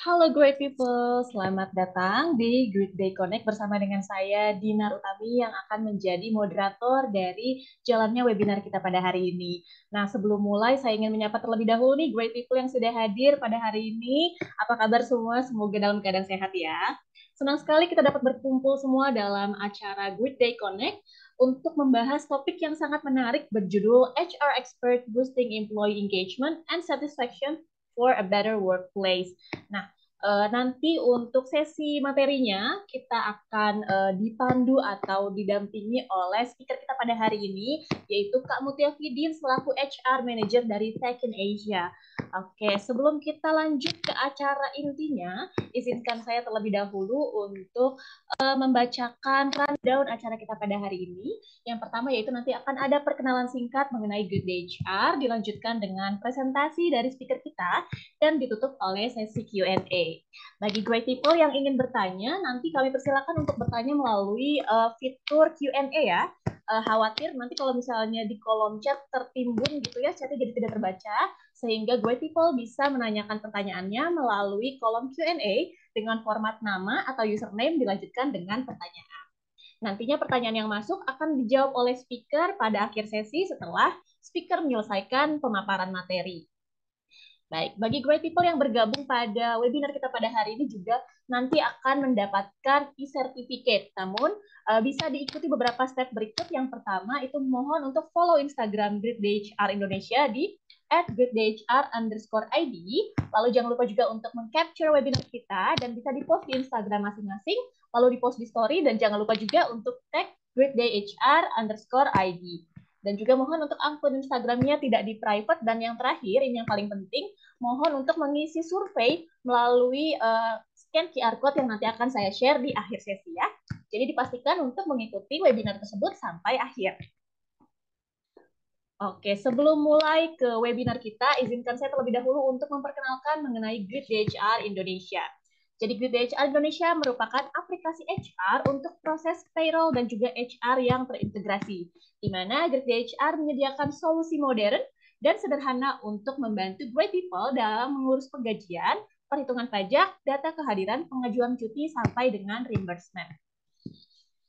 Halo great people, selamat datang di Great Day Connect bersama dengan saya Dinar Utami yang akan menjadi moderator dari jalannya webinar kita pada hari ini. Nah, sebelum mulai saya ingin menyapa terlebih dahulu nih great people yang sudah hadir pada hari ini. Apa kabar semua? Semoga dalam keadaan sehat ya. Senang sekali kita dapat berkumpul semua dalam acara Great Day Connect untuk membahas topik yang sangat menarik berjudul HR Expert Boosting Employee Engagement and Satisfaction for a Better Workplace. Nah, nanti untuk sesi materinya kita akan dipandu atau didampingi oleh speaker kita pada hari ini, yaitu Kak Mutia Fidin selaku HR Manager dari Tech in Asia. Oke, sebelum kita lanjut ke acara intinya, izinkan saya terlebih dahulu untuk membacakan rundown acara kita pada hari ini. Yang pertama yaitu nanti akan ada perkenalan singkat mengenai Good Day HR, dilanjutkan dengan presentasi dari speaker kita, dan ditutup oleh sesi Q&A. Bagi great people yang ingin bertanya, nanti kami persilakan untuk bertanya melalui fitur Q&A ya. Khawatir nanti kalau misalnya di kolom chat tertimbun gitu ya, chatnya jadi tidak terbaca, sehingga great people bisa menanyakan pertanyaannya melalui kolom Q&A dengan format nama atau username dilanjutkan dengan pertanyaan. Nantinya pertanyaan yang masuk akan dijawab oleh speaker pada akhir sesi setelah speaker menyelesaikan pemaparan materi. Baik, bagi great people yang bergabung pada webinar kita pada hari ini juga nanti akan mendapatkan e-certificate. Namun bisa diikuti beberapa step berikut. Yang pertama itu mohon untuk follow Instagram Great Day HR Indonesia di @greatdayhr_id. Lalu jangan lupa juga untuk meng-capture webinar kita dan bisa di-post di Instagram masing-masing, lalu di-post di story, dan jangan lupa juga untuk tag greatdayhr_id. Dan juga mohon untuk akun Instagramnya tidak di private. Dan yang terakhir, ini yang paling penting, mohon untuk mengisi survei melalui scan QR Code yang nanti akan saya share di akhir sesi ya. Jadi dipastikan untuk mengikuti webinar tersebut sampai akhir. Oke, sebelum mulai ke webinar kita, izinkan saya terlebih dahulu untuk memperkenalkan mengenai Great Day HR Indonesia. Jadi Great Day HR Indonesia merupakan aplikasi HR untuk proses payroll dan juga HR yang terintegrasi, di mana Great Day HR menyediakan solusi modern dan sederhana untuk membantu great people dalam mengurus penggajian, perhitungan pajak, data kehadiran, pengajuan cuti, sampai dengan reimbursement.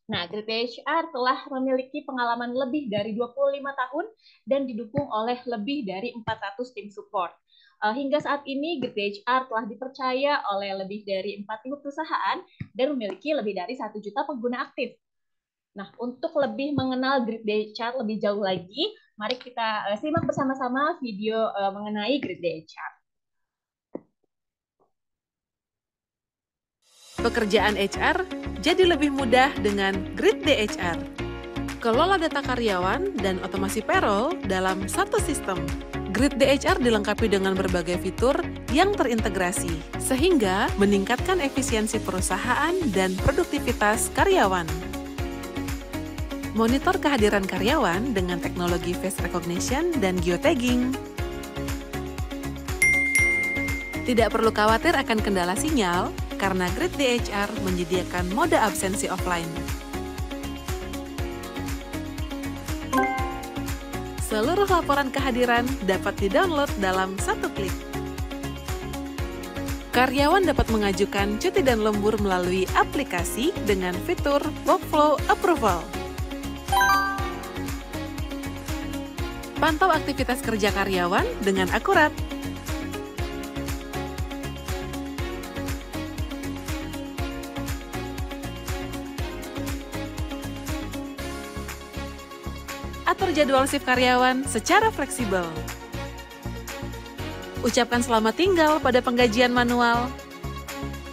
Nah, Great Day HR telah memiliki pengalaman lebih dari 25 tahun dan didukung oleh lebih dari 400 tim support. Hingga saat ini, Great Day HR telah dipercaya oleh lebih dari 40 perusahaan dan memiliki lebih dari 1 juta pengguna aktif. Nah, untuk lebih mengenal Great Day HR lebih jauh lagi, mari kita simak bersama-sama video mengenai Great Day HR. Pekerjaan HR jadi lebih mudah dengan Great Day HR. Kelola data karyawan dan otomasi payroll dalam satu sistem. Great Day HR dilengkapi dengan berbagai fitur yang terintegrasi, sehingga meningkatkan efisiensi perusahaan dan produktivitas karyawan. Monitor kehadiran karyawan dengan teknologi face recognition dan geotagging. Tidak perlu khawatir akan kendala sinyal, karena Great Day HR menyediakan mode absensi offline. Seluruh laporan kehadiran dapat di-download dalam satu klik. Karyawan dapat mengajukan cuti dan lembur melalui aplikasi dengan fitur Workflow Approval. Pantau aktivitas kerja karyawan dengan akurat. Atur jadwal shift karyawan secara fleksibel. Ucapkan selamat tinggal pada penggajian manual.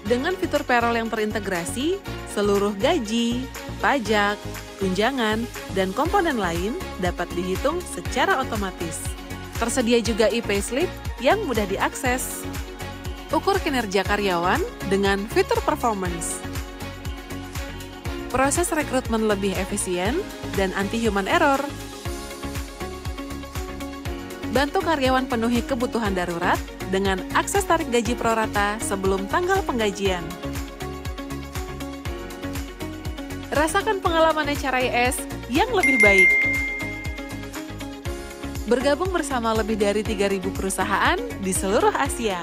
Dengan fitur payroll yang terintegrasi, seluruh gaji, pajak, tunjangan, dan komponen lain dapat dihitung secara otomatis. Tersedia juga e-payslip yang mudah diakses. Ukur kinerja karyawan dengan fitur performance. Proses rekrutmen lebih efisien dan anti-human error. Bantu karyawan penuhi kebutuhan darurat dengan akses tarik gaji prorata sebelum tanggal penggajian. Rasakan pengalaman HRIS yang lebih baik. Bergabung bersama lebih dari 3.000 perusahaan di seluruh Asia.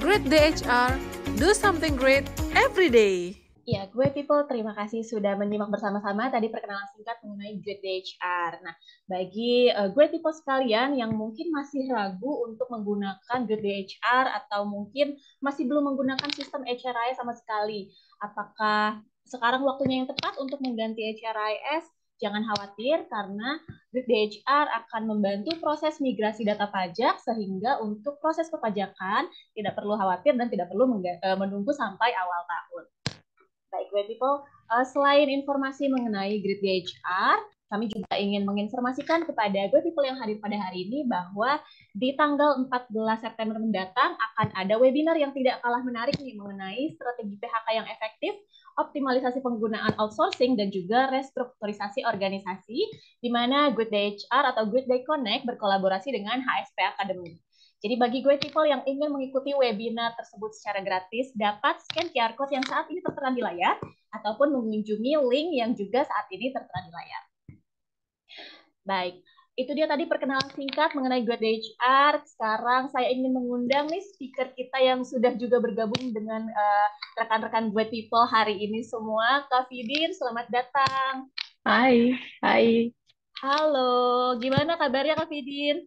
Great Day HR Do something great every day. Ya, gue People, terima kasih sudah menyimak bersama-sama tadi perkenalan singkat mengenai Great Day HR. Nah, bagi gue People sekalian yang mungkin masih ragu untuk menggunakan Great Day HR atau mungkin masih belum menggunakan sistem HRIS sama sekali, apakah sekarang waktunya yang tepat untuk mengganti HRIS? Jangan khawatir karena Great Day HR akan membantu proses migrasi data pajak sehingga untuk proses perpajakan tidak perlu khawatir dan tidak perlu menunggu sampai awal tahun. Baik, Great People, selain informasi mengenai Great HR, kami juga ingin menginformasikan kepada Great People yang hadir pada hari ini bahwa di tanggal 14 September mendatang akan ada webinar yang tidak kalah menarik nih mengenai strategi PHK yang efektif, optimalisasi penggunaan outsourcing, dan juga restrukturisasi organisasi, di mana Great Day HR atau Great Day Connect berkolaborasi dengan HSP Academy. Jadi bagi gue people yang ingin mengikuti webinar tersebut secara gratis, dapat scan QR Code yang saat ini tertera di layar, ataupun mengunjungi link yang juga saat ini tertera di layar. Baik, itu dia tadi perkenalan singkat mengenai Great HR. Sekarang saya ingin mengundang nih speaker kita yang sudah juga bergabung dengan rekan-rekan Great People hari ini semua. Kak Fidin, selamat datang. Hai, hai. Halo, gimana kabarnya Kak Fidin?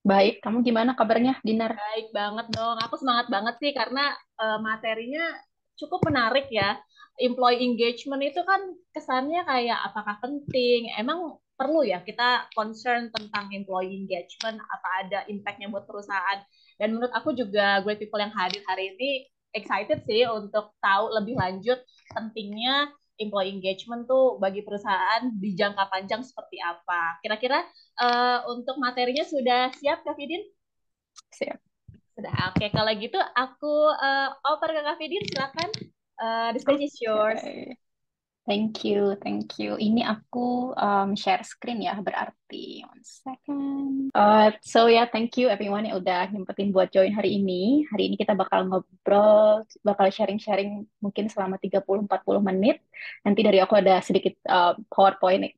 Baik, kamu gimana kabarnya, Dinar? Baik banget dong. Aku semangat banget sih karena materinya cukup menarik ya. Employee engagement itu kan kesannya kayak apakah penting? Emang perlu ya kita concern tentang employee engagement? Apa ada impact-nya buat perusahaan? Dan menurut aku juga great people yang hadir hari ini excited sih untuk tahu lebih lanjut pentingnya employee engagement tuh bagi perusahaan di jangka panjang seperti apa. Kira-kira untuk materinya sudah siap, Kak Fidin? Siap. Sudah, oke. Kalau gitu aku oper ke Kak Fidin, silakan. The stage is yours. Okay. Thank you, thank you. Ini aku share screen ya, berarti. One second. So ya, thank you everyone yang udah nyempetin buat join hari ini. Hari ini kita bakal ngobrol, bakal sharing-sharing mungkin selama 30-40 menit. Nanti dari aku ada sedikit PowerPoint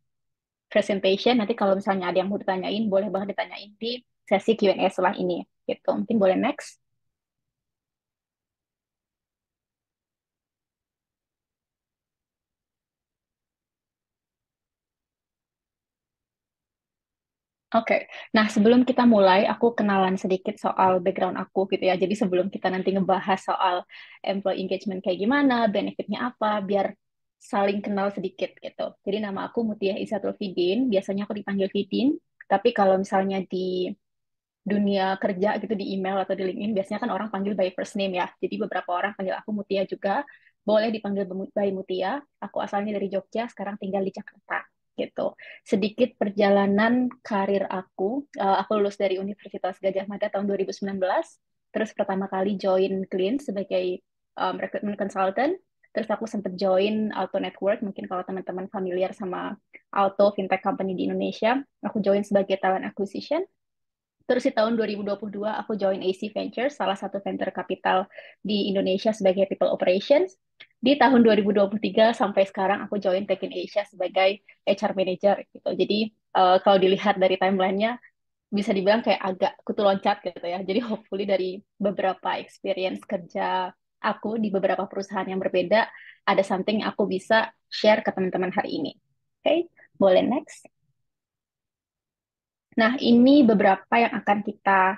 presentation. Nanti kalau misalnya ada yang mau ditanyain, boleh banget ditanyain di sesi Q&A setelah ini. Gitu. Mungkin boleh next. Oke, nah sebelum kita mulai, aku kenalan sedikit soal background aku gitu ya. Jadi sebelum kita nanti ngebahas soal employee engagement kayak gimana, benefitnya apa, biar saling kenal sedikit gitu. Jadi nama aku Mutia Isatul Fidin, biasanya aku dipanggil Fidin. Tapi kalau misalnya di dunia kerja gitu di email atau di LinkedIn, biasanya kan orang panggil by first name ya. Jadi beberapa orang panggil aku Mutia juga, boleh dipanggil by Mutia. Aku asalnya dari Jogja, sekarang tinggal di Jakarta gitu. Sedikit perjalanan karir aku lulus dari Universitas Gadjah Mada tahun 2019, terus pertama kali join Clean sebagai recruitment consultant, terus aku sempat join Auto Network, mungkin kalau teman-teman familiar sama Auto fintech company di Indonesia, aku join sebagai talent acquisition. Terus di tahun 2022 aku join AC Ventures, salah satu venture capital di Indonesia sebagai People Operations. Di tahun 2023 sampai sekarang aku join Tech in Asia sebagai HR Manager gitu. Jadi kalau dilihat dari timelinenya bisa dibilang kayak agak kutu loncat gitu ya. Jadi hopefully dari beberapa experience kerja aku di beberapa perusahaan yang berbeda, ada something yang aku bisa share ke teman-teman hari ini. Oke, okay? Boleh next. Nah, ini beberapa yang akan kita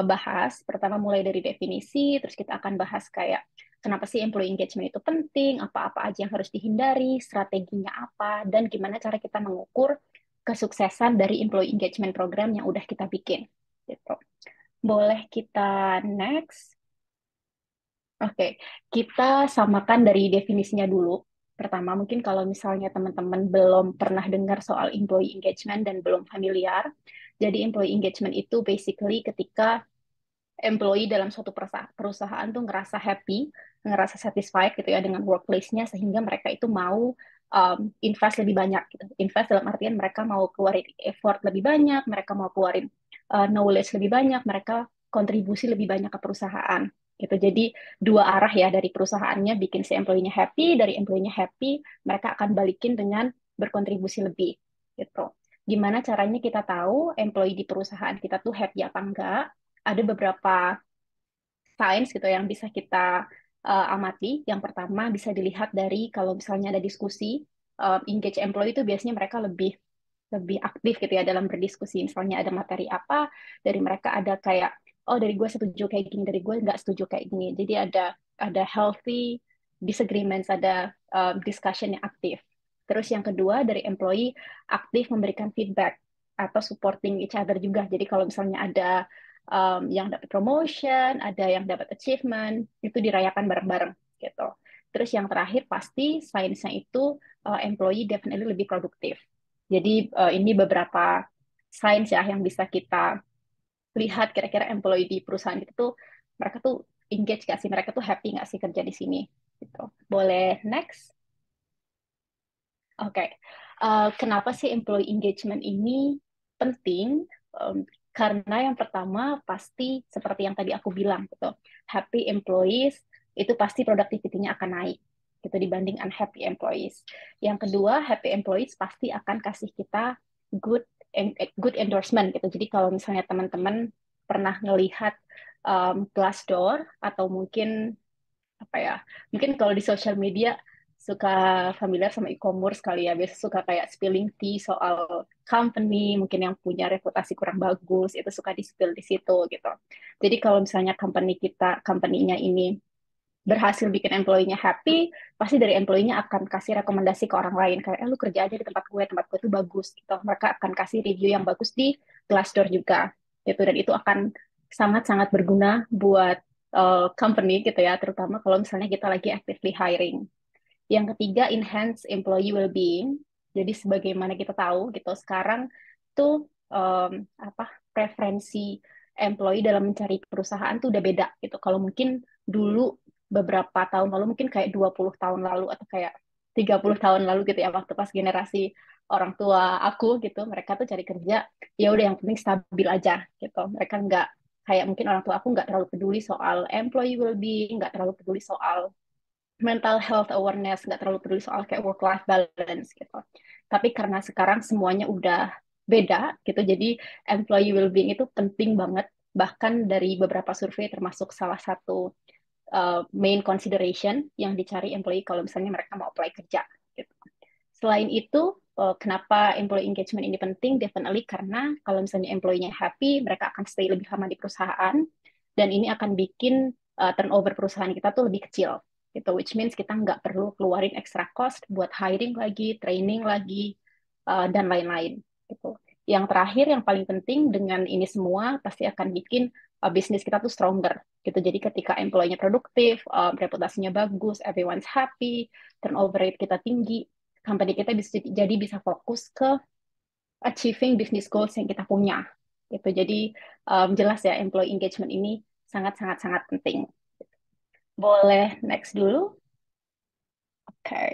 bahas. Pertama mulai dari definisi, terus kita akan bahas kayak kenapa sih employee engagement itu penting, apa-apa aja yang harus dihindari, strateginya apa, dan gimana cara kita mengukur kesuksesan dari employee engagement program yang udah kita bikin. Gitu. Boleh kita next. Oke, kita samakan dari definisinya dulu. Pertama, mungkin kalau misalnya teman-teman belum pernah dengar soal employee engagement dan belum familiar, jadi employee engagement itu basically ketika employee dalam suatu perusahaan tuh ngerasa happy, ngerasa satisfied gitu ya dengan workplace-nya sehingga mereka itu mau invest lebih banyak gitu. Invest dalam artian mereka mau keluarin effort lebih banyak, mereka mau keluarin knowledge lebih banyak, mereka kontribusi lebih banyak ke perusahaan gitu. Jadi dua arah ya dari perusahaannya bikin si employee-nya happy, dari employee-nya happy, mereka akan balikin dengan berkontribusi lebih gitu. Gimana caranya kita tahu employee di perusahaan kita tuh happy apa enggak? Ada beberapa signs gitu yang bisa kita amati. Yang pertama bisa dilihat dari kalau misalnya ada diskusi, engage employee itu biasanya mereka lebih lebih aktif gitu ya dalam berdiskusi. Misalnya ada materi apa, dari mereka ada kayak, oh dari gue setuju kayak gini, dari gue nggak setuju kayak gini. Jadi ada healthy disagreements, ada discussion yang aktif. Terus yang kedua dari employee aktif memberikan feedback atau supporting each other juga. Jadi kalau misalnya ada yang dapat promotion, ada yang dapat achievement, itu dirayakan bareng-bareng gitu. Terus yang terakhir pasti sainsnya itu employee definitely lebih produktif. Jadi ini beberapa signs ya yang bisa kita lihat kira-kira employee di perusahaan itu tuh mereka tuh engage gak sih, mereka tuh happy gak sih kerja di sini gitu. Boleh next? Oke. Kenapa sih employee engagement ini penting? Karena yang pertama pasti seperti yang tadi aku bilang gitu. Happy employees itu pasti productivity-nya akan naik gitu dibanding unhappy employees. Yang kedua, happy employees pasti akan kasih kita good good endorsement gitu. Jadi kalau misalnya teman-teman pernah ngelihat Glassdoor atau mungkin apa ya, mungkin kalau di social media suka familiar sama e-commerce kali ya, biasa suka kayak spilling tea soal company mungkin yang punya reputasi kurang bagus itu suka di-spill di situ gitu. Jadi kalau misalnya company-nya ini berhasil bikin employee-nya happy, pasti dari employee-nya akan kasih rekomendasi ke orang lain kayak lu kerja aja di tempat gue itu bagus gitu. Mereka akan kasih review yang bagus di Glassdoor juga gitu, dan itu akan sangat-sangat berguna buat company gitu ya, terutama kalau misalnya kita lagi actively hiring. Yang ketiga, enhance employee well-being. Jadi sebagaimana kita tahu gitu, sekarang tuh preferensi employee dalam mencari perusahaan tuh udah beda gitu. Kalau mungkin dulu beberapa tahun lalu, mungkin kayak 20 tahun lalu atau kayak 30 tahun lalu gitu ya, waktu pas generasi orang tua aku gitu, mereka tuh cari kerja, ya udah yang penting stabil aja gitu. Mereka nggak kayak mungkin orang tua aku nggak terlalu peduli soal employee well-being, nggak terlalu peduli soal mental health awareness, nggak terlalu peduli soal kayak work-life balance gitu. Tapi karena sekarang semuanya udah beda gitu, jadi employee well-being itu penting banget. Bahkan dari beberapa survei termasuk salah satu main consideration yang dicari employee kalau misalnya mereka mau apply kerja. Gitu. Selain itu, kenapa employee engagement ini penting? Definitely karena kalau misalnya employee-nya happy, mereka akan stay lebih lama di perusahaan, dan ini akan bikin turnover perusahaan kita tuh lebih kecil. Gitu, which means kita nggak perlu keluarin extra cost buat hiring lagi, training lagi, dan lain-lain. Gitu. Yang terakhir, yang paling penting dengan ini semua pasti akan bikin bisnis kita tuh stronger. Gitu. Jadi ketika employee-nya produktif, reputasinya bagus, everyone's happy, turnover rate kita tinggi, company kita bisa jadi bisa fokus ke achieving business goals yang kita punya. Gitu. Jadi jelas ya employee engagement ini sangat sangat sangat penting. Boleh next dulu? Oke. Okay.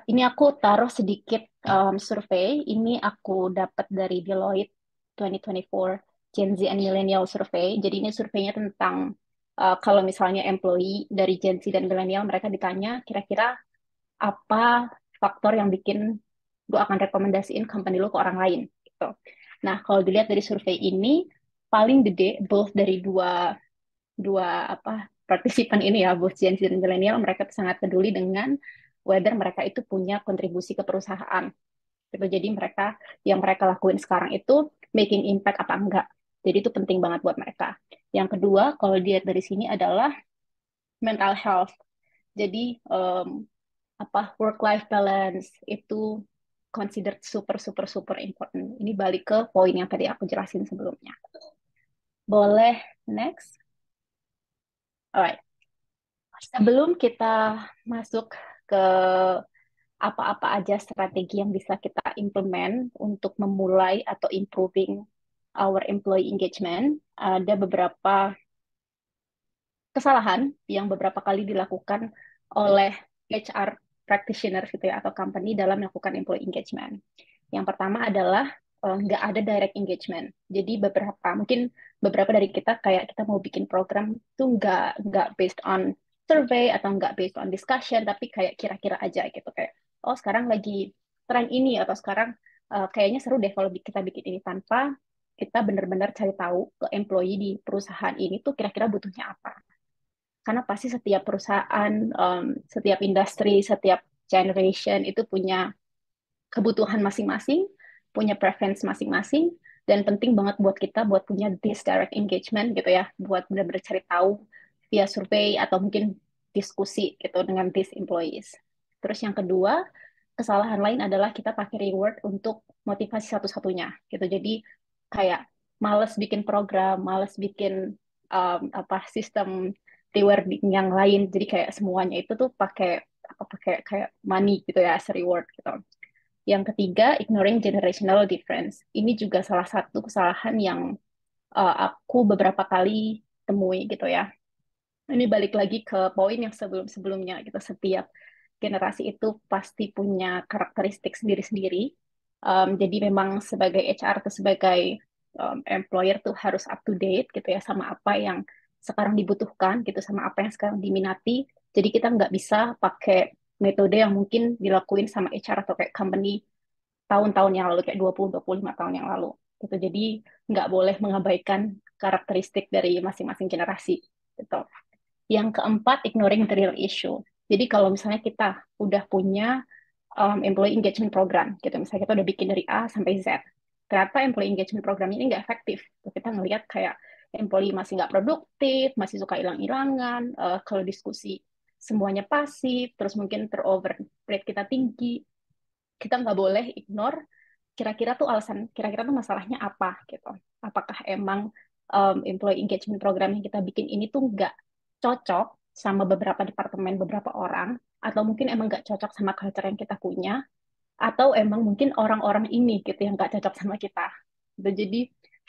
Ini aku taruh sedikit survei. Ini aku dapat dari Deloitte 2024 Gen Z and Millennial Survey. Jadi ini surveinya tentang kalau misalnya employee dari Gen Z dan Millennial, mereka ditanya kira-kira apa faktor yang bikin gue akan rekomendasiin company lo ke orang lain gitu. Nah, kalau dilihat dari survei ini paling gede both dari dua dua partisipan ini ya, both Gen Z dan milenial, mereka sangat peduli dengan whether mereka itu punya kontribusi ke perusahaan. Gitu. Jadi mereka lakuin sekarang itu making impact apa enggak. Jadi itu penting banget buat mereka. Yang kedua, kalau dilihat dari sini adalah mental health. Jadi work life balance itu considered super super super important. Ini balik ke poin yang tadi aku jelasin sebelumnya. Boleh next? Alright. Sebelum kita masuk ke apa-apa aja strategi yang bisa kita implement untuk memulai atau improving our employee engagement, ada beberapa kesalahan yang beberapa kali dilakukan oleh HR practitioner gitu ya atau company dalam melakukan employee engagement. Yang pertama adalah nggak ada direct engagement. Jadi mungkin beberapa dari kita kayak kita mau bikin program tuh nggak based on survey atau nggak based on discussion, tapi kayak kira-kira aja gitu kayak oh sekarang lagi tren ini atau sekarang kayaknya seru deh kalau kita bikin ini tanpa kita benar-benar cari tahu ke employee di perusahaan ini tuh kira-kira butuhnya apa. Karena pasti setiap perusahaan, setiap industri, setiap generation itu punya kebutuhan masing-masing, punya preference masing-masing, dan penting banget buat kita buat punya this direct engagement gitu ya, buat benar-benar cari tahu via survei atau mungkin diskusi gitu dengan these employees. Terus yang kedua, kesalahan lain adalah kita pakai reward untuk motivasi satu-satunya gitu. Jadi kayak males bikin program, males bikin apa sistem rewarding yang lain. Jadi kayak semuanya itu tuh pakai kayak money gitu ya as a reward gitu. Yang ketiga, ignoring generational difference. Ini juga salah satu kesalahan yang aku beberapa kali temui gitu ya. Ini balik lagi ke poin yang sebelum-sebelumnya gitu. Setiap generasi itu pasti punya karakteristik sendiri-sendiri. Jadi memang sebagai HR atau sebagai employer tuh harus up to date gitu ya sama apa yang sekarang dibutuhkan gitu, sama apa yang sekarang diminati. Jadi kita nggak bisa pakai metode yang mungkin dilakuin sama HR atau kayak company tahun-tahun yang lalu, kayak 20-25 tahun yang lalu gitu. Jadi nggak boleh mengabaikan karakteristik dari masing-masing generasi gitu. Yang keempat, ignoring the real issue. Jadi kalau misalnya kita udah punya employee engagement program gitu, misalnya kita udah bikin dari A sampai Z, ternyata employee engagement program ini nggak efektif. Kita ngelihat kayak employee masih nggak produktif, masih suka hilang-hilangan, kalau diskusi semuanya pasif, terus mungkin turnover rate kita tinggi, kita nggak boleh ignore kira-kira tuh alasan, kira-kira tuh masalahnya apa gitu. Apakah emang employee engagement program yang kita bikin ini tuh nggak cocok sama beberapa departemen, beberapa orang, atau mungkin emang nggak cocok sama culture yang kita punya, atau emang mungkin orang-orang ini gitu yang nggak cocok sama kita. Gitu. Jadi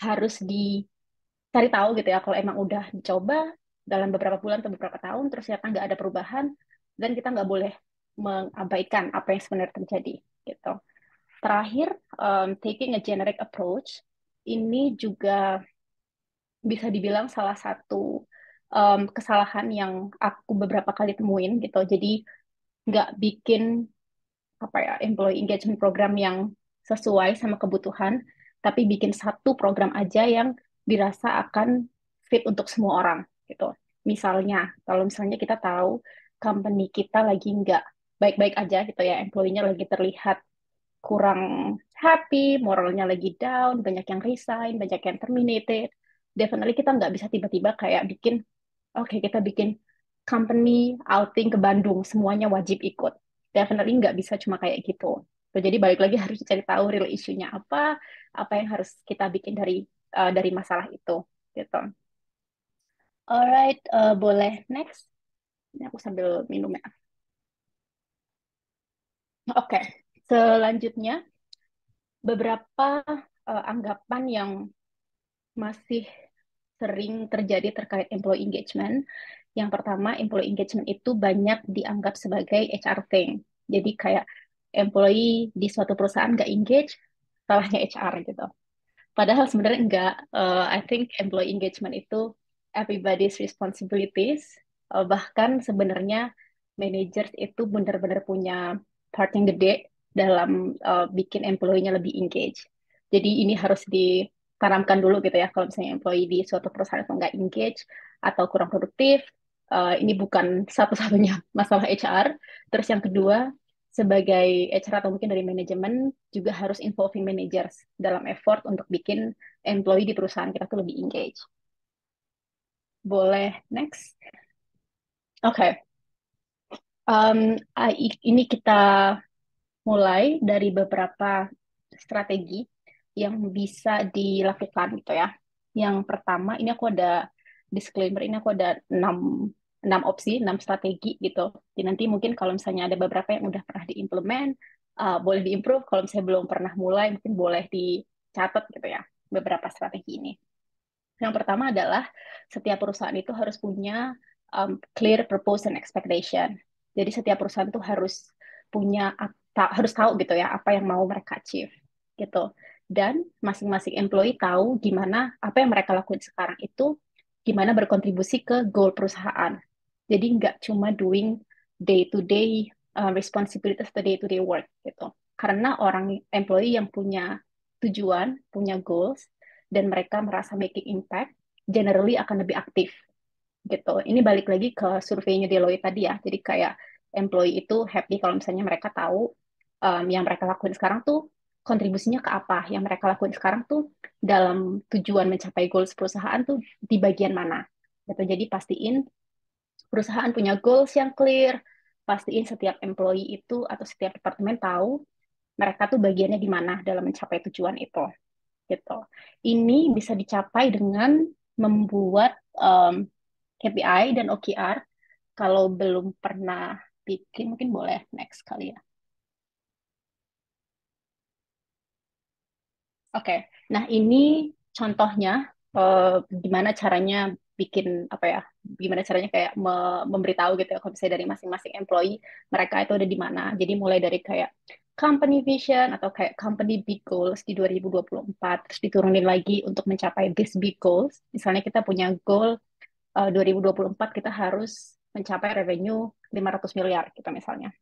harus dicari tahu gitu ya, kalau emang udah dicoba dalam beberapa bulan atau beberapa tahun, terus ternyata nggak ada perubahan, dan kita nggak boleh mengabaikan apa yang sebenarnya terjadi gitu. Terakhir, taking a generic approach, ini juga bisa dibilang salah satu kesalahan yang aku beberapa kali temuin gitu. Jadi nggak bikin apa ya employee engagement program yang sesuai sama kebutuhan, tapi bikin satu program aja yang dirasa akan fit untuk semua orang gitu. Misalnya, kalau misalnya kita tahu company kita lagi nggak baik-baik aja gitu ya, employee-nya lagi terlihat kurang happy, moralnya lagi down, banyak yang resign, banyak yang terminated. Definitely kita nggak bisa tiba-tiba kayak bikin, oke kita bikin company outing ke Bandung, semuanya wajib ikut. Definitely nggak bisa cuma kayak gitu. Jadi balik lagi harus cari tahu real isunya apa yang harus kita bikin dari masalah itu, gitu. Alright, boleh next. Ini aku sambil minum ya. Oke, selanjutnya beberapa anggapan yang masih sering terjadi terkait employee engagement. Yang pertama, employee engagement itu banyak dianggap sebagai HR thing. Jadi kayak employee di suatu perusahaan nggak engage, salahnya HR gitu. Padahal sebenarnya enggak. I think employee engagement itu everybody's responsibilities. Bahkan sebenarnya managers itu benar-benar punya part yang gede dalam bikin employee-nya lebih engage. Jadi ini harus ditanamkan dulu gitu ya. Kalau misalnya employee di suatu perusahaan itu nggak engage atau kurang produktif, ini bukan satu-satunya masalah HR. Terus yang kedua, sebagai HR atau mungkin dari manajemen juga harus involving managers dalam effort untuk bikin employee di perusahaan kita tuh lebih engage. Boleh next? Oke, okay. Ini kita mulai dari beberapa strategi yang bisa dilakukan gitu ya. Yang pertama, ini aku ada disclaimer, ini aku ada 6 opsi, 6 strategi gitu. Jadi nanti mungkin kalau misalnya ada beberapa yang udah pernah diimplement, boleh diimprove. Kalau misalnya belum pernah mulai, mungkin boleh dicatat gitu ya, beberapa strategi ini. Yang pertama adalah setiap perusahaan itu harus punya clear purpose and expectation. Jadi setiap perusahaan itu harus punya harus tahu gitu ya apa yang mau mereka achieve gitu. Dan masing-masing employee tahu gimana apa yang mereka lakuin sekarang itu gimana berkontribusi ke goal perusahaan. Jadi nggak cuma doing day to day responsibilities atau day to day work gitu. Karena orang employee yang punya tujuan, punya goals, dan mereka merasa making impact, generally akan lebih aktif gitu. Ini balik lagi ke surveinya Deloitte tadi ya. Jadi kayak employee itu happy kalau misalnya mereka tahu yang mereka lakuin sekarang tuh kontribusinya ke apa. Yang mereka lakuin sekarang tuh dalam tujuan mencapai goals perusahaan tuh di bagian mana. Gitu. Jadi pastiin perusahaan punya goals yang clear, pastiin setiap employee itu atau setiap departemen tahu mereka tuh bagiannya di mana dalam mencapai tujuan itu. Gitu. Ini bisa dicapai dengan membuat KPI dan OKR. Kalau belum pernah bikin, mungkin boleh next kali ya. Oke, nah ini contohnya gimana caranya bikin apa ya? Gimana caranya kayak memberitahu gitu ya, kalau misalnya dari masing-masing employee mereka itu ada di mana. Jadi mulai dari kayak company vision atau kayak company big goals di 2024, terus diturunin lagi untuk mencapai this big goals. Misalnya kita punya goal 2024 kita harus mencapai revenue 500 miliar gitu misalnya.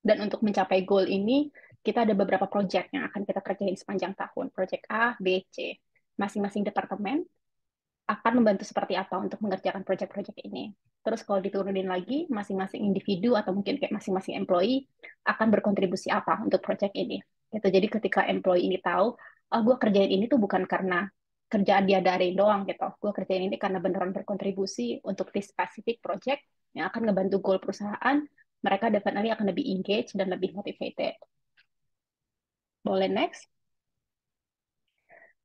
Dan untuk mencapai goal ini, kita ada beberapa project yang akan kita kerjain sepanjang tahun. Project A, B, C. Masing-masing departemen akan membantu seperti apa untuk mengerjakan project-project ini. Terus kalau diturunin lagi, masing-masing individu atau mungkin kayak masing-masing employee akan berkontribusi apa untuk project ini. Gitu. Jadi ketika employee ini tahu, oh, gue kerjain ini tuh bukan karena kerjaan dia dari doang gitu. Gue kerjain ini karena beneran berkontribusi untuk this specific project yang akan ngebantu goal perusahaan, mereka definitely akan lebih engaged dan lebih motivated. Boleh next?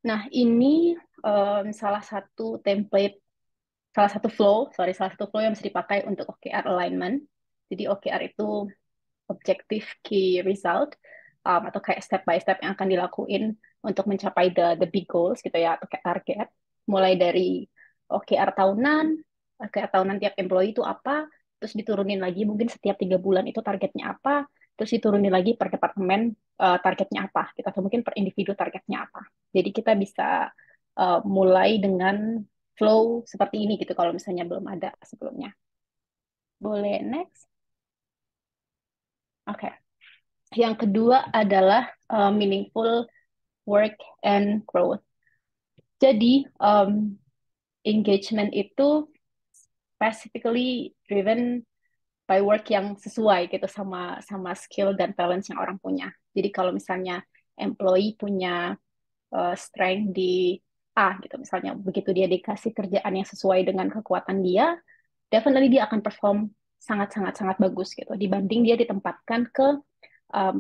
Nah, ini salah satu template, salah satu flow yang bisa dipakai untuk OKR alignment. Jadi OKR itu objective key result atau kayak step by step yang akan dilakuin untuk mencapai the big goals gitu ya atau kayak target. Mulai dari OKR tahunan, OKR tahunan tiap employee itu apa, terus diturunin lagi mungkin setiap 3 bulan itu targetnya apa, terus diturunin lagi per departemen targetnya apa, gitu, atau mungkin per individu targetnya apa. Jadi kita bisa mulai dengan flow seperti ini gitu kalau misalnya belum ada sebelumnya. Boleh next? Oke. Okay. Yang kedua adalah meaningful work and growth. Jadi engagement itu specifically driven by work yang sesuai gitu sama sama skill dan talents yang orang punya. Jadi kalau misalnya employee punya strength di A gitu misalnya, begitu dia dikasih kerjaan yang sesuai dengan kekuatan dia, definitely dia akan perform sangat sangat sangat bagus gitu dibanding dia ditempatkan ke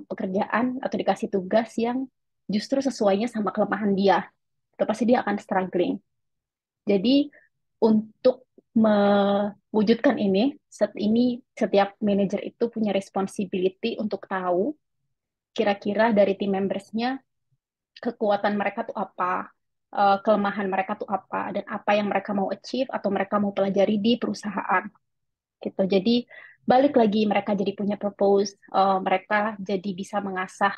pekerjaan atau dikasih tugas yang justru sesuainya sama kelemahan dia. Itu pasti dia akan struggling. Jadi untuk mewujudkan ini, setiap manajer itu punya responsibility untuk tahu kira-kira dari tim membersnya kekuatan mereka tuh apa, kelemahan mereka tuh apa, dan apa yang mereka mau achieve atau mereka mau pelajari di perusahaan. Gitu. Jadi balik lagi mereka jadi punya purpose, mereka jadi bisa mengasah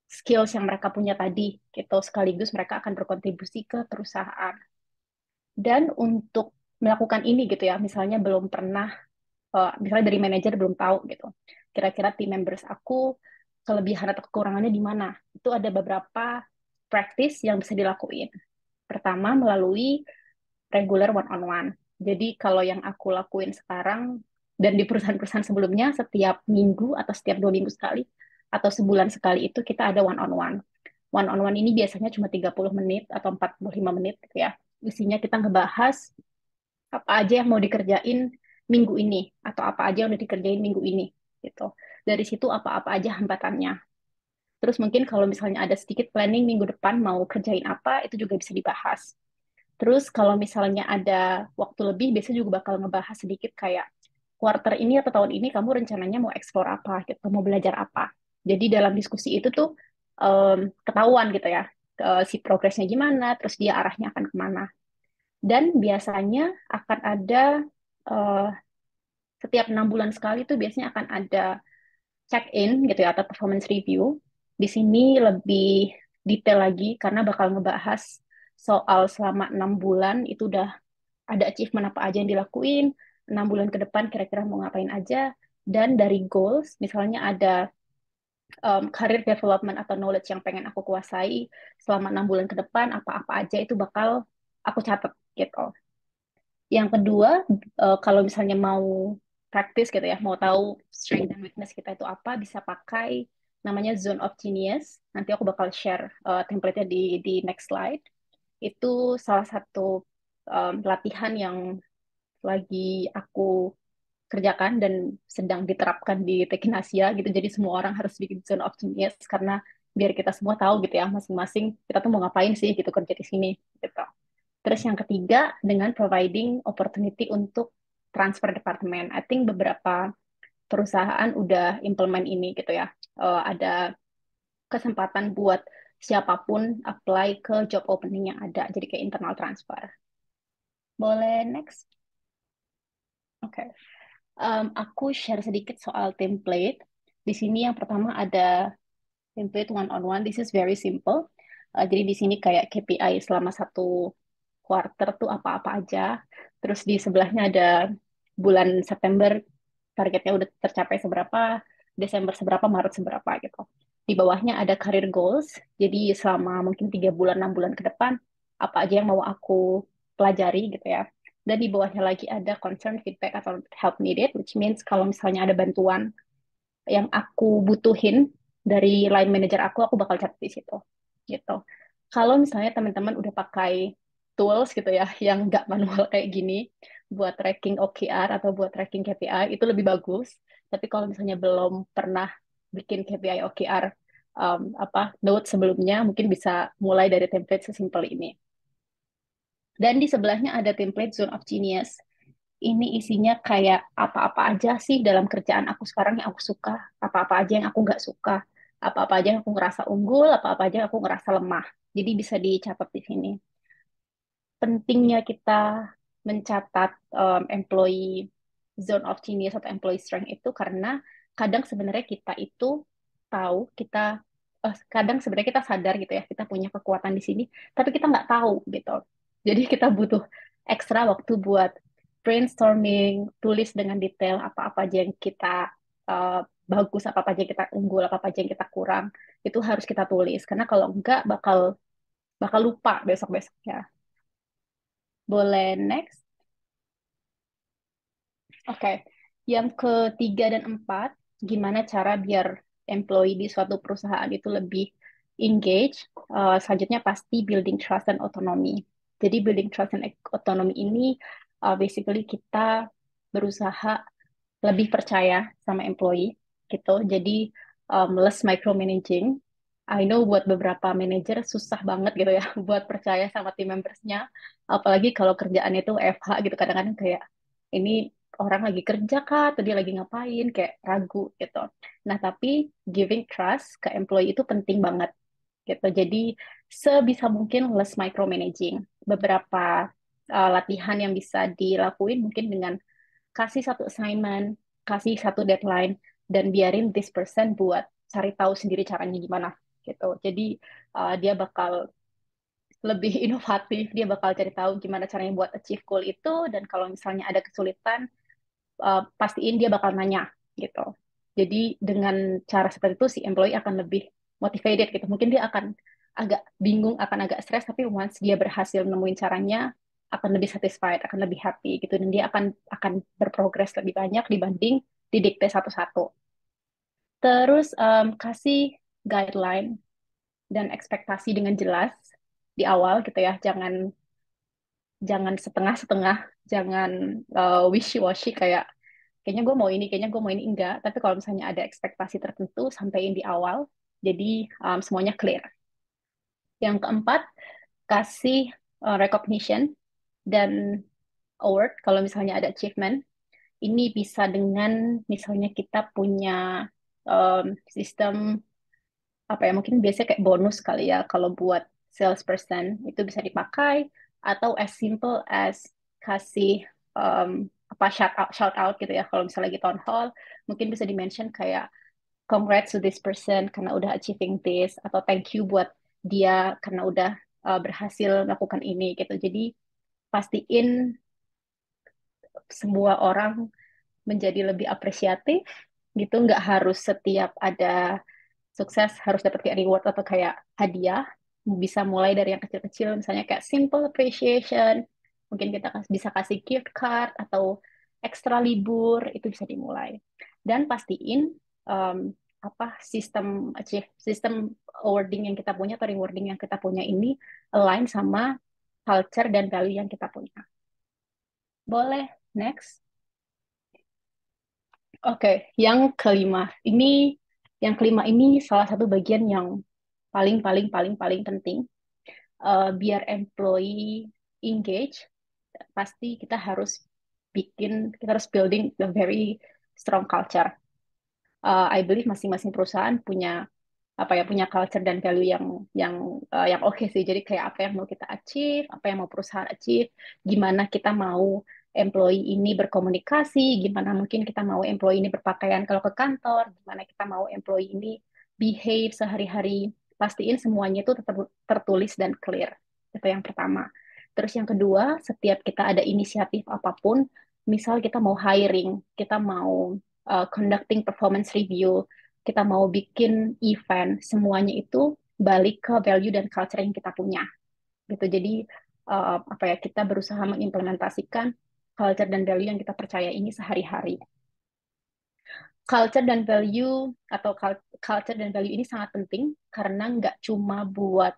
skills yang mereka punya tadi, gitu. Sekaligus mereka akan berkontribusi ke perusahaan. Dan untuk melakukan ini gitu ya, misalnya belum pernah, misalnya dari manajer belum tahu gitu, kira-kira tim members aku kelebihan atau kekurangannya di mana. Itu ada beberapa practice yang bisa dilakuin. Pertama, melalui regular one-on-one. Jadi kalau yang aku lakuin sekarang dan di perusahaan-perusahaan sebelumnya, setiap minggu atau setiap 2 minggu sekali, atau sebulan sekali itu kita ada one-on-one. One-on-one ini biasanya cuma 30 menit atau 45 menit gitu ya. Isinya kita ngebahas apa aja yang mau dikerjain minggu ini, atau apa aja yang udah dikerjain minggu ini. Gitu. Dari situ apa-apa aja hambatannya. Terus mungkin kalau misalnya ada sedikit planning minggu depan mau kerjain apa, itu juga bisa dibahas. Terus kalau misalnya ada waktu lebih, biasanya juga bakal ngebahas sedikit kayak quarter ini atau tahun ini kamu rencananya mau explore apa gitu, mau belajar apa. Jadi dalam diskusi itu tuh ketahuan gitu ya, si progresnya gimana, terus dia arahnya akan kemana. Dan biasanya akan ada uh, setiap 6 bulan sekali tuh biasanya akan ada check-in gitu ya atau performance review. Di sini lebih detail lagi karena bakal ngebahas soal selama 6 bulan itu udah ada achievement apa aja yang dilakuin, 6 bulan ke depan kira-kira mau ngapain aja, dan dari goals, misalnya ada career development atau knowledge yang pengen aku kuasai selama 6 bulan ke depan, apa-apa aja itu bakal aku catat gitu. Yang kedua, kalau misalnya mau practice gitu ya, mau tahu strength dan weakness kita itu apa, bisa pakai namanya Zone of Genius. Nanti aku bakal share template-nya di next slide. Itu salah satu latihan yang lagi aku kerjakan dan sedang diterapkan di Tekin Asia gitu. Jadi semua orang harus bikin Zone of Genius karena biar kita semua tahu gitu ya, masing-masing kita tuh mau ngapain sih gitu kerja di sini gitu. Terus yang ketiga, dengan providing opportunity untuk transfer departemen. I think beberapa perusahaan udah implement ini gitu ya. Ada kesempatan buat siapapun apply ke job opening yang ada. Jadi kayak internal transfer. Boleh next? Oke. Aku share sedikit soal template. Di sini yang pertama ada template one on one. This is very simple. Jadi di sini kayak KPI selama satu quarter tuh apa-apa aja. Terus di sebelahnya ada bulan September targetnya udah tercapai seberapa, Desember seberapa, Maret seberapa gitu. Di bawahnya ada career goals. Jadi selama mungkin 3 bulan, 6 bulan ke depan, apa aja yang mau aku pelajari gitu ya. Dan di bawahnya lagi ada concern, feedback, atau help needed, which means kalau misalnya ada bantuan yang aku butuhin dari line manager aku bakal catat di situ. Gitu. Kalau misalnya teman-teman udah pakai tools gitu ya, yang nggak manual kayak gini, buat tracking OKR atau buat tracking KPI, itu lebih bagus. Tapi kalau misalnya belum pernah bikin KPI OKR, note sebelumnya, mungkin bisa mulai dari template sesimpel ini. Dan di sebelahnya ada template Zone of Genius. Ini isinya kayak apa-apa aja sih dalam kerjaan aku sekarang yang aku suka, apa-apa aja yang aku nggak suka, apa-apa aja yang aku ngerasa unggul, apa-apa aja yang aku ngerasa lemah. Jadi bisa dicatat di sini. Pentingnya kita mencatat employee zone of genius atau employee strength itu karena kadang sebenarnya kita itu tahu kadang sebenarnya kita sadar gitu ya kita punya kekuatan di sini, tapi kita nggak tahu gitu. Jadi kita butuh ekstra waktu buat brainstorming, tulis dengan detail apa-apa aja yang kita uh, bagus, apa-apa aja yang kita unggul, apa-apa aja yang kita kurang, itu harus kita tulis karena kalau enggak bakal bakal lupa besok-besoknya. Boleh next? Oke. Yang ketiga dan empat, gimana cara biar employee di suatu perusahaan itu lebih engage? Selanjutnya pasti building trust and autonomy. Jadi building trust and autonomy ini basically kita berusaha lebih percaya sama employee gitu. Jadi less micromanaging. I know buat beberapa manajer susah banget gitu ya buat percaya sama tim membersnya. Apalagi kalau kerjaannya itu FH gitu kadang-kadang kayak ini orang lagi kerja kah atau dia lagi ngapain kayak ragu gitu. Nah, tapi giving trust ke employee itu penting banget gitu. Jadi sebisa mungkin less micromanaging. Beberapa latihan yang bisa dilakuin mungkin dengan kasih satu assignment, kasih satu deadline, dan biarin this person buat cari tahu sendiri caranya gimana gitu. Jadi dia bakal lebih inovatif, dia bakal cari tahu gimana caranya buat achieve goal itu, dan kalau misalnya ada kesulitan, pastiin dia bakal nanya gitu. Jadi dengan cara seperti itu si employee akan lebih motivated gitu. Mungkin dia akan agak bingung, akan agak stres, tapi once dia berhasil nemuin caranya, akan lebih satisfied, akan lebih happy gitu, dan dia akan berprogres lebih banyak dibanding didikte satu-satu. Terus kasih guideline dan ekspektasi dengan jelas di awal gitu ya, jangan jangan setengah-setengah, jangan wishy-washy kayak kayaknya gue mau ini, kayaknya gue mau ini, enggak. Tapi kalau misalnya ada ekspektasi tertentu, sampaikan di awal, jadi semuanya clear. Yang keempat, kasih recognition dan award kalau misalnya ada achievement. Ini bisa dengan misalnya kita punya sistem apa ya, mungkin biasanya kayak bonus kali ya kalau buat salesperson itu bisa dipakai, atau as simple as kasih apa shout out gitu ya kalau misalnya lagi town hall, mungkin bisa di-mention kayak congrats to this person karena udah achieving this, atau thank you buat dia karena udah berhasil melakukan ini gitu. Jadi pastiin semua orang menjadi lebih apresiatif gitu, nggak harus setiap ada sukses harus dapat kayak reward atau kayak hadiah. Bisa mulai dari yang kecil-kecil, misalnya kayak simple appreciation, Mungkin kita bisa kasih gift card atau ekstra libur, itu bisa dimulai. Dan pastiin um, apa sistem awarding yang kita punya atau rewarding yang kita punya ini align sama culture dan value yang kita punya. Boleh, next. Oke, yang kelima ini salah satu bagian yang paling paling paling paling penting. Biar employee engage, pasti kita harus building a very strong culture. I believe masing-masing perusahaan punya punya culture dan value yang oke sih. Jadi kayak apa yang mau kita achieve, apa yang mau perusahaan achieve, gimana kita mau employee ini berkomunikasi, gimana mungkin kita mau employee ini berpakaian kalau ke kantor, gimana kita mau employee ini behave sehari-hari. Pastiin semuanya itu tertulis dan clear. Itu yang pertama. Terus yang kedua, setiap kita ada inisiatif apapun, misal kita mau hiring, kita mau conducting performance review, kita mau bikin event, semuanya itu balik ke value dan culture yang kita punya. Gitu. Jadi kita berusaha mengimplementasikan culture dan value yang kita percaya ini sehari-hari. Culture dan value atau culture dan value ini sangat penting karena nggak cuma buat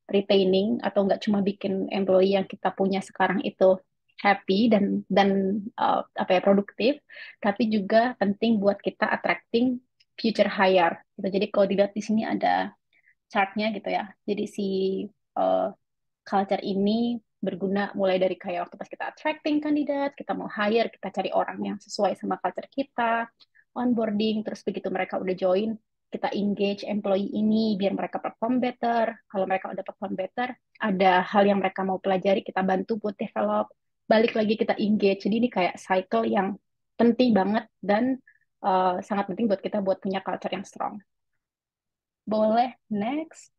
retaining atau nggak cuma bikin employee yang kita punya sekarang itu happy dan produktif, tapi juga penting buat kita attracting future hire. Gitu. Jadi kalau dilihat di sini ada chartnya gitu ya. Jadi si uh, culture ini berguna mulai dari kayak waktu pas kita attracting kandidat, kita mau hire, kita cari orang yang sesuai sama culture kita, onboarding, terus begitu mereka udah join, kita engage employee ini biar mereka perform better. Kalau mereka udah perform better, ada hal yang mereka mau pelajari, kita bantu buat develop. Balik lagi kita engage. Jadi ini kayak cycle yang penting banget dan sangat penting buat kita buat punya culture yang strong. Boleh, next.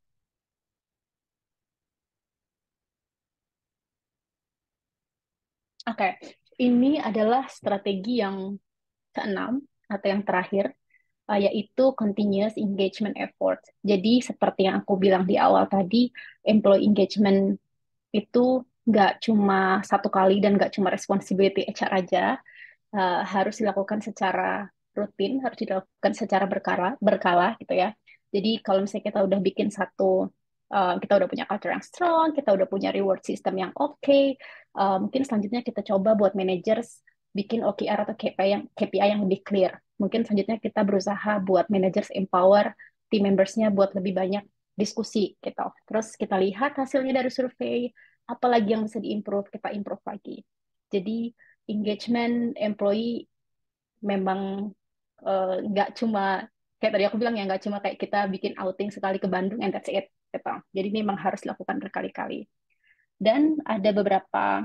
Oke, ini adalah strategi yang keenam atau yang terakhir, yaitu continuous engagement effort. Jadi seperti yang aku bilang di awal tadi, employee engagement itu nggak cuma satu kali dan nggak cuma responsibility HR aja, harus dilakukan secara rutin, harus dilakukan secara berkala gitu ya. Jadi kalau misalnya kita udah bikin kita udah punya culture yang strong, kita udah punya reward system yang oke, mungkin selanjutnya kita coba buat managers bikin OKR atau KPI yang lebih clear. Mungkin selanjutnya kita berusaha buat managers empower team membersnya buat lebih banyak diskusi gitu. Terus kita lihat hasilnya dari survei, apalagi yang bisa diimprove, kita improve lagi. Jadi engagement employee memang nggak cuma kayak tadi aku bilang ya, nggak cuma kayak kita bikin outing sekali ke Bandung and that's it gitu. Jadi memang harus dilakukan berkali-kali. Dan ada beberapa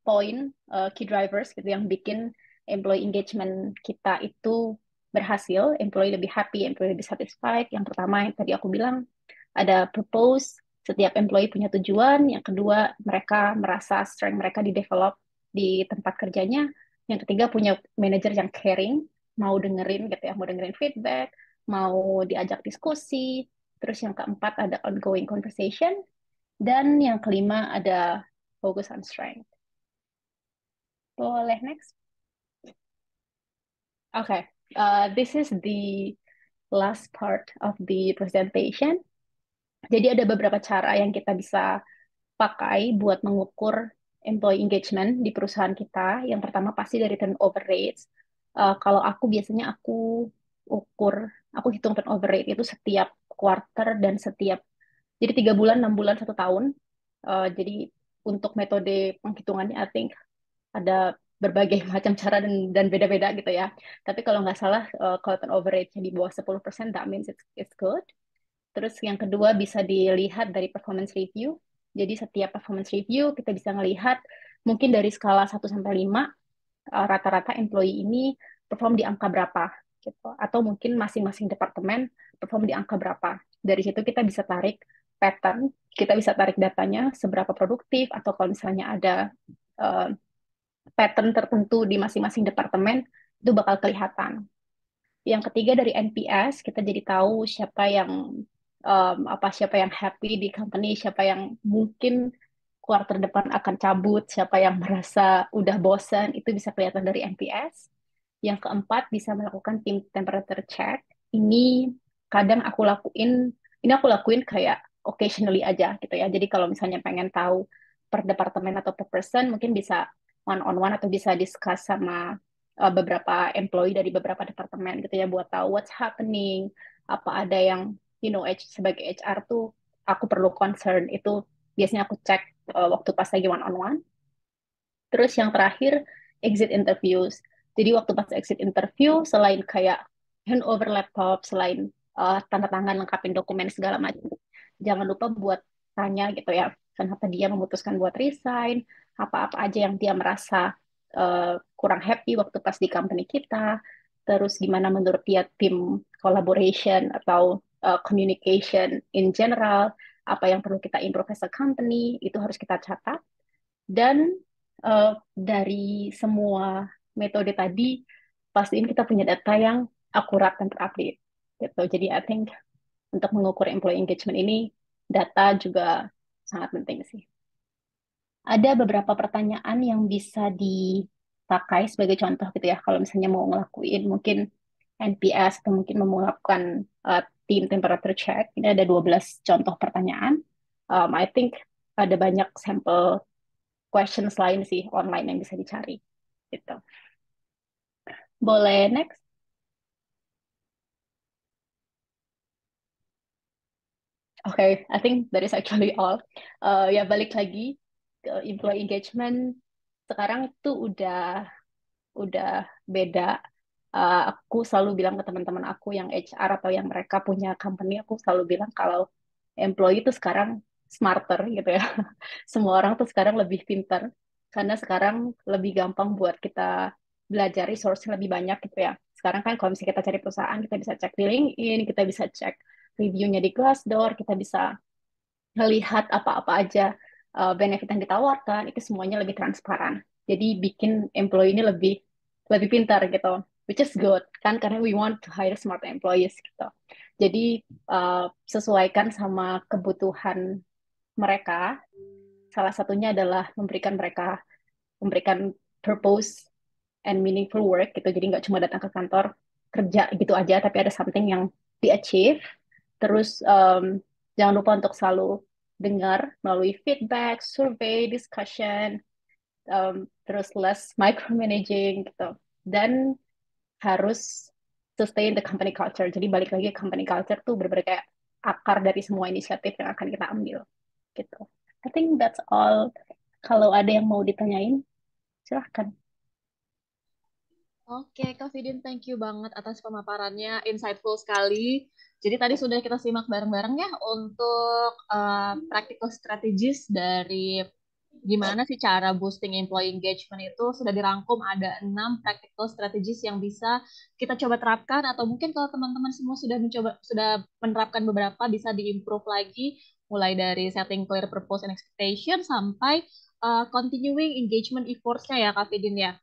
poin key drivers gitu yang bikin employee engagement kita itu berhasil, employee lebih happy, employee lebih satisfied. Yang pertama yang tadi aku bilang ada purpose, setiap employee punya tujuan. Yang kedua, mereka merasa strength mereka di develop di tempat kerjanya. Yang ketiga, punya manajer yang caring, mau dengerin gitu ya, mau dengerin feedback, mau diajak diskusi. Terus yang keempat ada ongoing conversation. Dan yang kelima ada focus on strength. Boleh next? Okay, this is the last part of the presentation. Jadi ada beberapa cara yang kita bisa pakai buat mengukur employee engagement di perusahaan kita. Yang pertama pasti dari turnover rates. Kalau aku hitung turnover rate itu setiap quarter dan jadi 3 bulan, 6 bulan, 1 tahun. Jadi untuk metode penghitungannya, I think ada berbagai macam cara dan beda-beda gitu ya. Tapi kalau nggak salah, kalau turnover rate-nya di bawah 10%, that means it's good. Terus yang kedua bisa dilihat dari performance review. Jadi setiap performance review kita bisa melihat mungkin dari skala 1 sampai 5 rata-rata employee ini perform di angka berapa gitu. Atau mungkin masing-masing departemen perform di angka berapa. Dari situ kita bisa tarik pattern, kita bisa tarik datanya seberapa produktif atau kalau misalnya ada uh, pattern tertentu di masing-masing departemen itu bakal kelihatan. Yang ketiga dari NPS, kita jadi tahu siapa yang happy di company, siapa yang mungkin kuarter depan akan cabut, siapa yang merasa udah bosan, itu bisa kelihatan dari NPS. Yang keempat, bisa melakukan team temperature check. Ini kadang aku lakuin kayak occasionally aja gitu ya. Jadi kalau misalnya pengen tahu per departemen atau per person, mungkin bisa one on one atau bisa discuss sama beberapa employee dari beberapa departemen gitu ya buat tahu what's happening, apa ada yang sebagai HR tuh aku perlu concern itu biasanya aku cek waktu pas lagi one on one. Terus yang terakhir, exit interviews. Jadi waktu pas exit interview, selain kayak handover laptop, selain tanda tangan lengkapin dokumen segala macam, jangan lupa buat tanya gitu ya, kenapa dia memutuskan buat resign, apa-apa aja yang dia merasa kurang happy waktu pas di company kita, terus gimana menurut dia tim collaboration atau communication in general, apa yang perlu kita improve as a company, itu harus kita catat. Dan dari semua metode tadi, pastiin kita punya data yang akurat dan terupdate. Gitu. Jadi I think untuk mengukur employee engagement ini, data juga sangat penting sih. Ada beberapa pertanyaan yang bisa dipakai sebagai contoh gitu ya, kalau misalnya mau ngelakuin mungkin NPS atau mungkin mau melakukan team temperature check. Ini ada 12 contoh pertanyaan. I think ada banyak sampel questions lain sih online yang bisa dicari gitu. Boleh next? Okay, I think that is actually all. Ya balik lagi ke employee engagement sekarang itu udah beda. Aku selalu bilang ke teman-teman aku yang HR atau yang mereka punya company, aku selalu bilang kalau employee itu sekarang smarter gitu ya. Semua orang tuh sekarang lebih pintar karena sekarang lebih gampang buat kita belajar resource lebih banyak gitu ya. Sekarang kan kalau misalnya kita cari perusahaan, kita bisa cek di LinkedIn, kita bisa cek reviewnya di Glassdoor, kita bisa melihat apa-apa aja benefit yang ditawarkan, itu semuanya lebih transparan. Jadi bikin employee ini lebih lebih pintar gitu, which is good kan karena we want to hire smart employees gitu. Jadi sesuaikan sama kebutuhan mereka. Salah satunya adalah memberikan purpose and meaningful work gitu. Jadi nggak cuma datang ke kantor kerja gitu aja, tapi ada something yang di-achieve. Terus jangan lupa untuk selalu dengar melalui feedback, survey, discussion, terus less micromanaging gitu. Dan harus sustain the company culture. Jadi balik lagi company culture tuh benar-benar kayak akar dari semua inisiatif yang akan kita ambil gitu. I think that's all. Kalau ada yang mau ditanyain, silahkan. Oke, Kak Fidin, thank you banget atas pemaparannya, insightful sekali. Jadi tadi sudah kita simak bareng-bareng ya untuk practical strategies dari gimana sih cara boosting employee engagement itu sudah dirangkum ada 6 practical strategies yang bisa kita coba terapkan atau mungkin kalau teman-teman semua sudah menerapkan beberapa bisa diimprove lagi mulai dari setting clear purpose and expectation sampai continuing engagement efforts-nya ya Kak Fidin ya.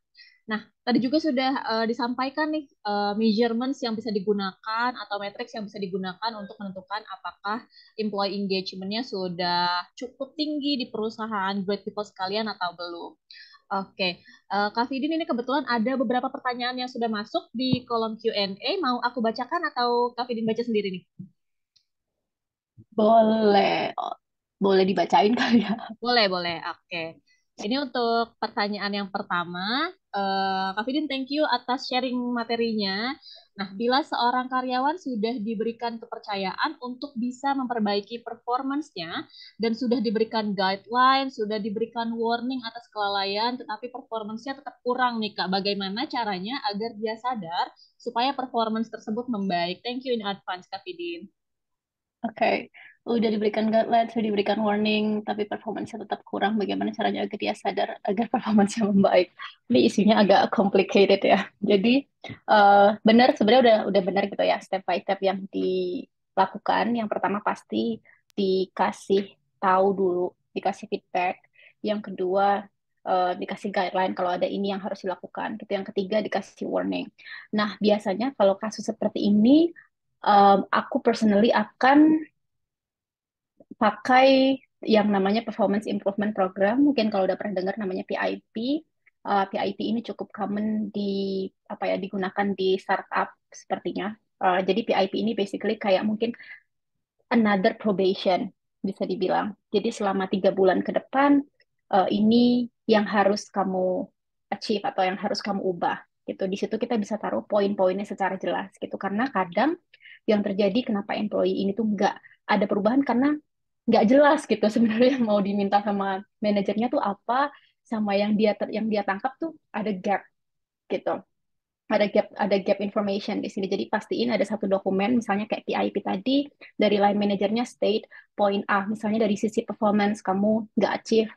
Nah, tadi juga sudah disampaikan nih measurements yang bisa digunakan atau metrics yang bisa digunakan untuk menentukan apakah employee engagement-nya sudah cukup tinggi di perusahaan Great People sekalian atau belum. Oke, Kak Fidin ini kebetulan ada beberapa pertanyaan yang sudah masuk di kolom Q&A. Mau aku bacakan atau Kak Fidin baca sendiri nih? Boleh, boleh dibacain kali ya. Boleh, boleh. Oke. Ini untuk pertanyaan yang pertama. Kak Fidin, thank you atas sharing materinya. Nah, bila seorang karyawan sudah diberikan kepercayaan untuk bisa memperbaiki performance-nya dan sudah diberikan guideline, sudah diberikan warning atas kelalaian, tetapi performance-nya tetap kurang nih, Kak. Bagaimana caranya agar dia sadar supaya performance tersebut membaik? Thank you in advance, Kak Fidin. Oke, udah diberikan guidelines, sudah diberikan warning, tapi performanya tetap kurang. Bagaimana caranya agar dia sadar agar performanya membaik? Ini isunya agak complicated ya. Jadi benar sebenarnya udah benar gitu ya step by step yang dilakukan. Yang pertama pasti dikasih tahu dulu, dikasih feedback. Yang kedua dikasih guideline kalau ada ini yang harus dilakukan. Gitu. Yang ketiga dikasih warning. Nah biasanya kalau kasus seperti ini aku personally akan pakai yang namanya Performance Improvement Program. Mungkin kalau udah pernah dengar namanya PIP. PIP ini cukup common di apa ya digunakan di startup sepertinya. Jadi PIP ini basically kayak mungkin another probation bisa dibilang. Jadi selama 3 bulan ke depan ini yang harus kamu achieve atau yang harus kamu ubah gitu. Di situ kita bisa taruh poin-poinnya secara jelas gitu. Karena kadang yang terjadi kenapa employee ini tuh nggak ada perubahan karena nggak jelas gitu sebenarnya yang mau diminta sama manajernya tuh apa sama yang dia tangkap tuh ada gap gitu, ada gap information di sini. Jadi pastiin ada satu dokumen, misalnya kayak PIP tadi, dari line manajernya state poin A, misalnya dari sisi performance kamu nggak achieve,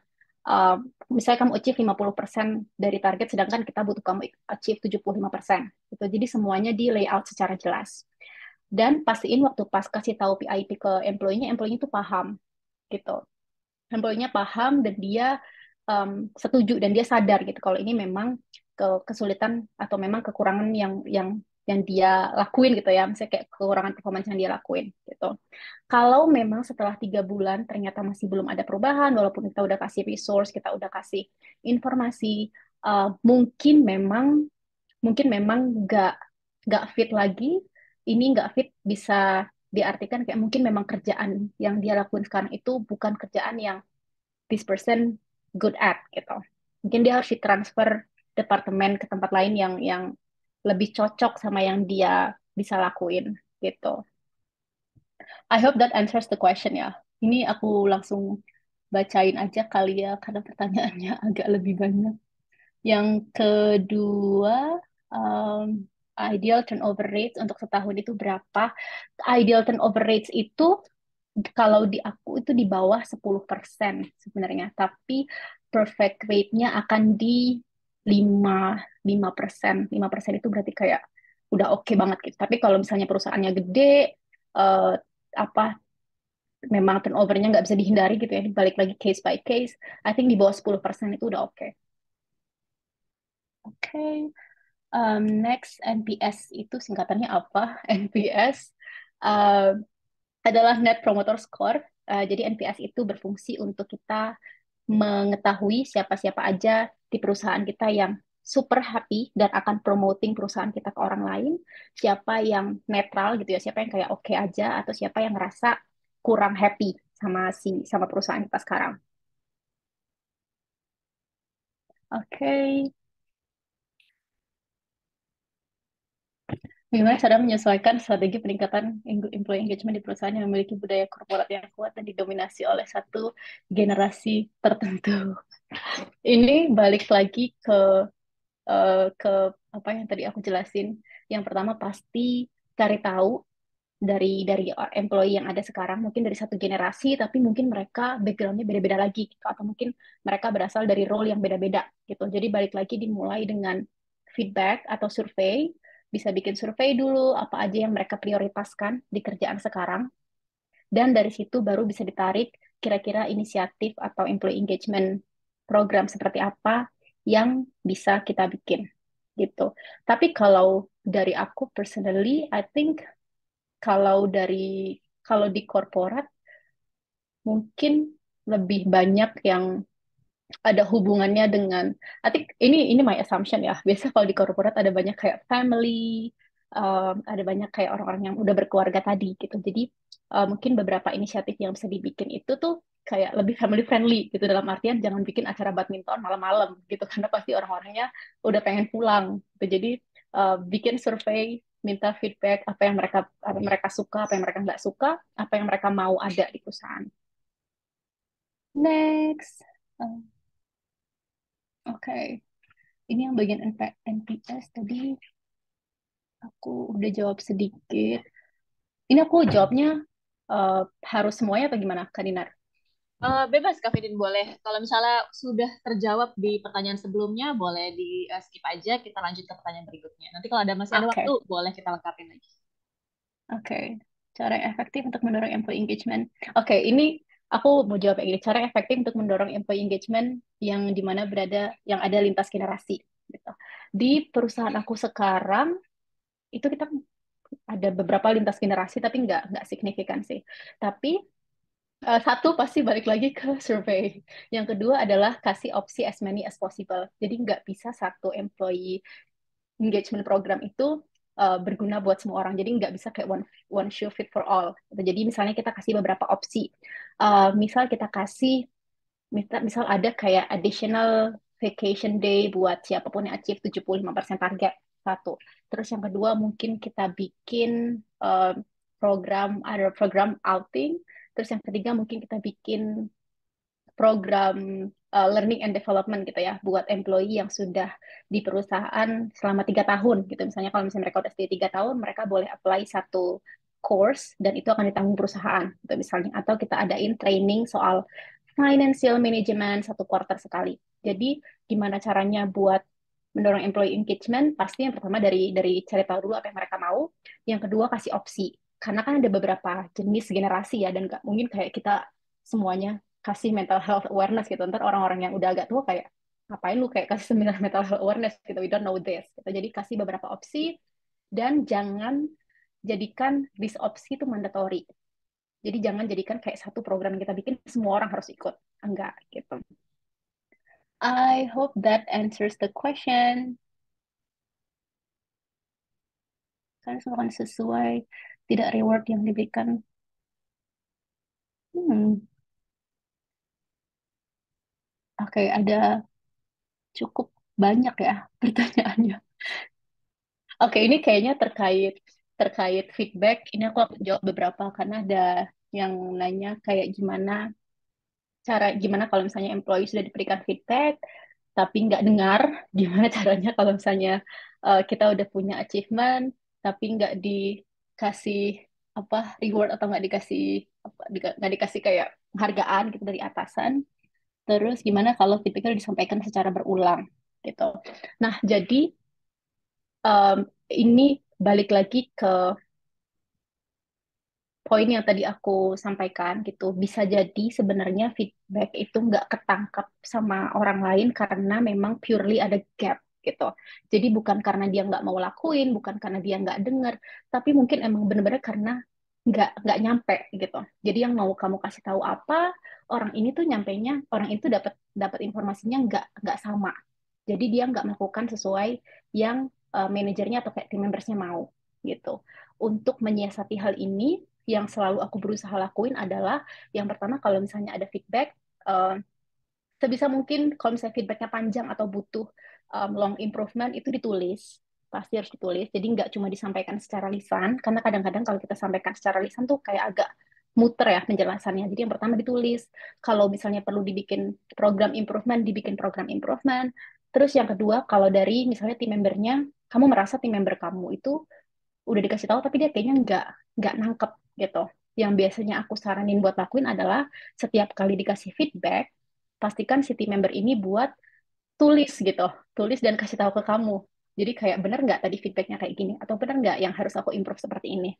uh, misalnya kamu achieve 50% dari target, sedangkan kita butuh kamu achieve 75%. Gitu. Jadi semuanya di layout secara jelas. Dan pastiin waktu pas kasih tahu PIP ke employee-nya, employee-nya itu paham gitu. Employee-nya paham dan dia setuju dan dia sadar gitu kalau ini memang kesulitan atau memang kekurangan yang dia lakuin gitu ya, misalnya kayak kekurangan performance yang dia lakuin gitu. Kalau memang setelah 3 bulan ternyata masih belum ada perubahan, walaupun kita udah kasih resource, kita udah kasih informasi, mungkin memang nggak fit lagi. Ini nggak fit bisa diartikan kayak mungkin memang kerjaan yang dia lakuin sekarang itu bukan kerjaan yang this person good at gitu. Mungkin dia harus ditransfer departemen ke tempat lain yang lebih cocok sama yang dia bisa lakuin gitu. I hope that answers the question ya. Ini aku langsung bacain aja kali ya karena pertanyaannya agak lebih banyak. Yang kedua, ideal turnover rates untuk setahun itu berapa? Ideal turnover rates itu kalau di aku itu di bawah 10% sebenarnya, tapi perfect rate-nya akan di 5, 5%. 5% itu berarti kayak udah oke banget gitu. Tapi kalau misalnya perusahaannya gede, eh, apa memang turnover-nya nggak bisa dihindari gitu ya, balik lagi case by case, I think di bawah 10% itu udah oke. Oke. Next, NPS itu singkatannya apa? NPS adalah Net Promoter Score. Jadi NPS itu berfungsi untuk kita mengetahui siapa-siapa aja di perusahaan kita yang super happy dan akan promoting perusahaan kita ke orang lain, siapa yang netral gitu ya, siapa yang kayak oke aja, atau siapa yang ngerasa kurang happy sama perusahaan kita sekarang. Oke, bagaimana cara menyesuaikan strategi peningkatan employee engagement di perusahaan yang memiliki budaya korporat yang kuat dan didominasi oleh satu generasi tertentu? Ini balik lagi ke apa yang tadi aku jelasin. Yang pertama pasti cari tahu dari employee yang ada sekarang, mungkin dari satu generasi, tapi mungkin mereka backgroundnya beda-beda lagi, gitu. Atau mungkin mereka berasal dari role yang beda-beda, gitu. Jadi balik lagi dimulai dengan feedback atau survei, bisa bikin survei dulu apa aja yang mereka prioritaskan di kerjaan sekarang, dan dari situ baru bisa ditarik kira-kira inisiatif atau employee engagement program seperti apa yang bisa kita bikin gitu. Tapi kalau dari aku personally, I think kalau di korporat mungkin lebih banyak yang ada hubungannya dengan, I think ini my assumption ya. Biasa kalau di korporat ada banyak kayak family, ada banyak kayak orang-orang yang udah berkeluarga tadi gitu. Jadi mungkin beberapa inisiatif yang bisa dibikin itu tuh kayak lebih family friendly gitu, dalam artian jangan bikin acara badminton malam-malam gitu karena pasti orang-orangnya udah pengen pulang gitu. Jadi bikin survei, minta feedback apa yang mereka suka, apa yang mereka nggak suka, apa yang mereka mau ada di perusahaan. Next. Oke. Ini yang bagian NPS tadi aku udah jawab sedikit. Ini aku jawabnya eh, harus semuanya atau gimana, Kak Dinar? Bebas Kak Fidin, boleh. Kalau misalnya sudah terjawab di pertanyaan sebelumnya, boleh di skip aja, kita lanjut ke pertanyaan berikutnya. Nanti kalau masih ada waktu, Oke, boleh kita lengkapin lagi. oke. Cara yang efektif untuk mendorong employee engagement. Oke, ini aku mau jawab yang ini. Cara yang efektif untuk mendorong employee engagement yang di mana yang ada lintas generasi. Gitu. Di perusahaan aku sekarang, itu kita ada beberapa lintas generasi, tapi nggak signifikan sih. Tapi Satu pasti balik lagi ke survei. Yang kedua adalah kasih opsi as many as possible. Jadi nggak bisa satu employee engagement program itu berguna buat semua orang. Jadi nggak bisa kayak one shoe fit for all. Jadi misalnya kita kasih beberapa opsi. Misal kita kasih, misal ada kayak additional vacation day buat siapapun yang achieve 75% target. Satu. Terus yang kedua mungkin kita bikin ada program outing. Terus yang ketiga mungkin kita bikin program learning and development gitu ya buat employee yang sudah di perusahaan selama 3 tahun gitu. Misalnya kalau misalnya mereka udah stay 3 tahun, mereka boleh apply satu course dan itu akan ditanggung perusahaan gitu misalnya. Atau kita adain training soal financial management 1 quarter sekali. Jadi gimana caranya buat mendorong employee engagement? Pasti yang pertama dari cari tahu dulu apa yang mereka mau. Yang kedua kasih opsi. Karena kan ada beberapa jenis generasi ya dan nggak mungkin kayak kita semuanya kasih mental health awareness gitu. Ntar orang-orang yang udah agak tua kayak, ngapain lu kayak kasih seminar mental health awareness gitu, we don't know this. Gitu. Jadi kasih beberapa opsi dan jangan jadikan this opsi itu mandatory. Jadi jangan jadikan kayak satu program yang kita bikin semua orang harus ikut. Enggak gitu. I hope that answers the question. Karena semua kan sesuai, tidak reward yang diberikan. Hmm. Oke, ada cukup banyak ya pertanyaannya. Oke, ini kayaknya terkait terkait feedback. Ini aku akan jawab beberapa karena ada yang nanya kayak gimana kalau misalnya employee sudah diberikan feedback tapi nggak dengar, gimana caranya kalau misalnya kita udah punya achievement tapi nggak dikasih apa reward atau nggak dikasih nggak dikasih kayak penghargaan gitu dari atasan. Terus gimana kalau feedbacknya disampaikan secara berulang gitu. Nah, jadi em, ini balik lagi ke poin yang tadi aku sampaikan gitu. Bisa jadi sebenarnya feedback itu nggak ketangkap sama orang lain karena memang purely ada gap gitu. Jadi bukan karena dia nggak mau lakuin, bukan karena dia nggak dengar, tapi mungkin emang bener-bener karena nggak nyampe gitu. Jadi yang mau kamu kasih tahu apa, orang ini tuh nyampainya, orang itu dapat dapat informasinya nggak sama. Jadi dia nggak melakukan sesuai yang manajernya atau kayak team membersnya mau gitu. Untuk menyiasati hal ini, yang selalu aku berusaha lakuin adalah yang pertama kalau misalnya ada feedback, uh, sebisa mungkin kalau misalnya feedbacknya panjang atau butuh long improvement itu ditulis, pasti harus ditulis. Jadi nggak cuma disampaikan secara lisan, karena kadang-kadang kalau kita sampaikan secara lisan tuh kayak agak muter ya penjelasannya. Jadi yang pertama ditulis. Kalau misalnya perlu dibikin program improvement, dibikin program improvement. Terus yang kedua, kalau dari misalnya tim membernya, kamu merasa tim member kamu itu udah dikasih tahu tapi dia kayaknya nggak nangkep gitu. Yang biasanya aku saranin buat lakuin adalah setiap kali dikasih feedback, pastikan si team member ini buat tulis gitu, tulis dan kasih tahu ke kamu. Jadi kayak bener nggak tadi feedbacknya kayak gini atau bener nggak yang harus aku improve seperti ini.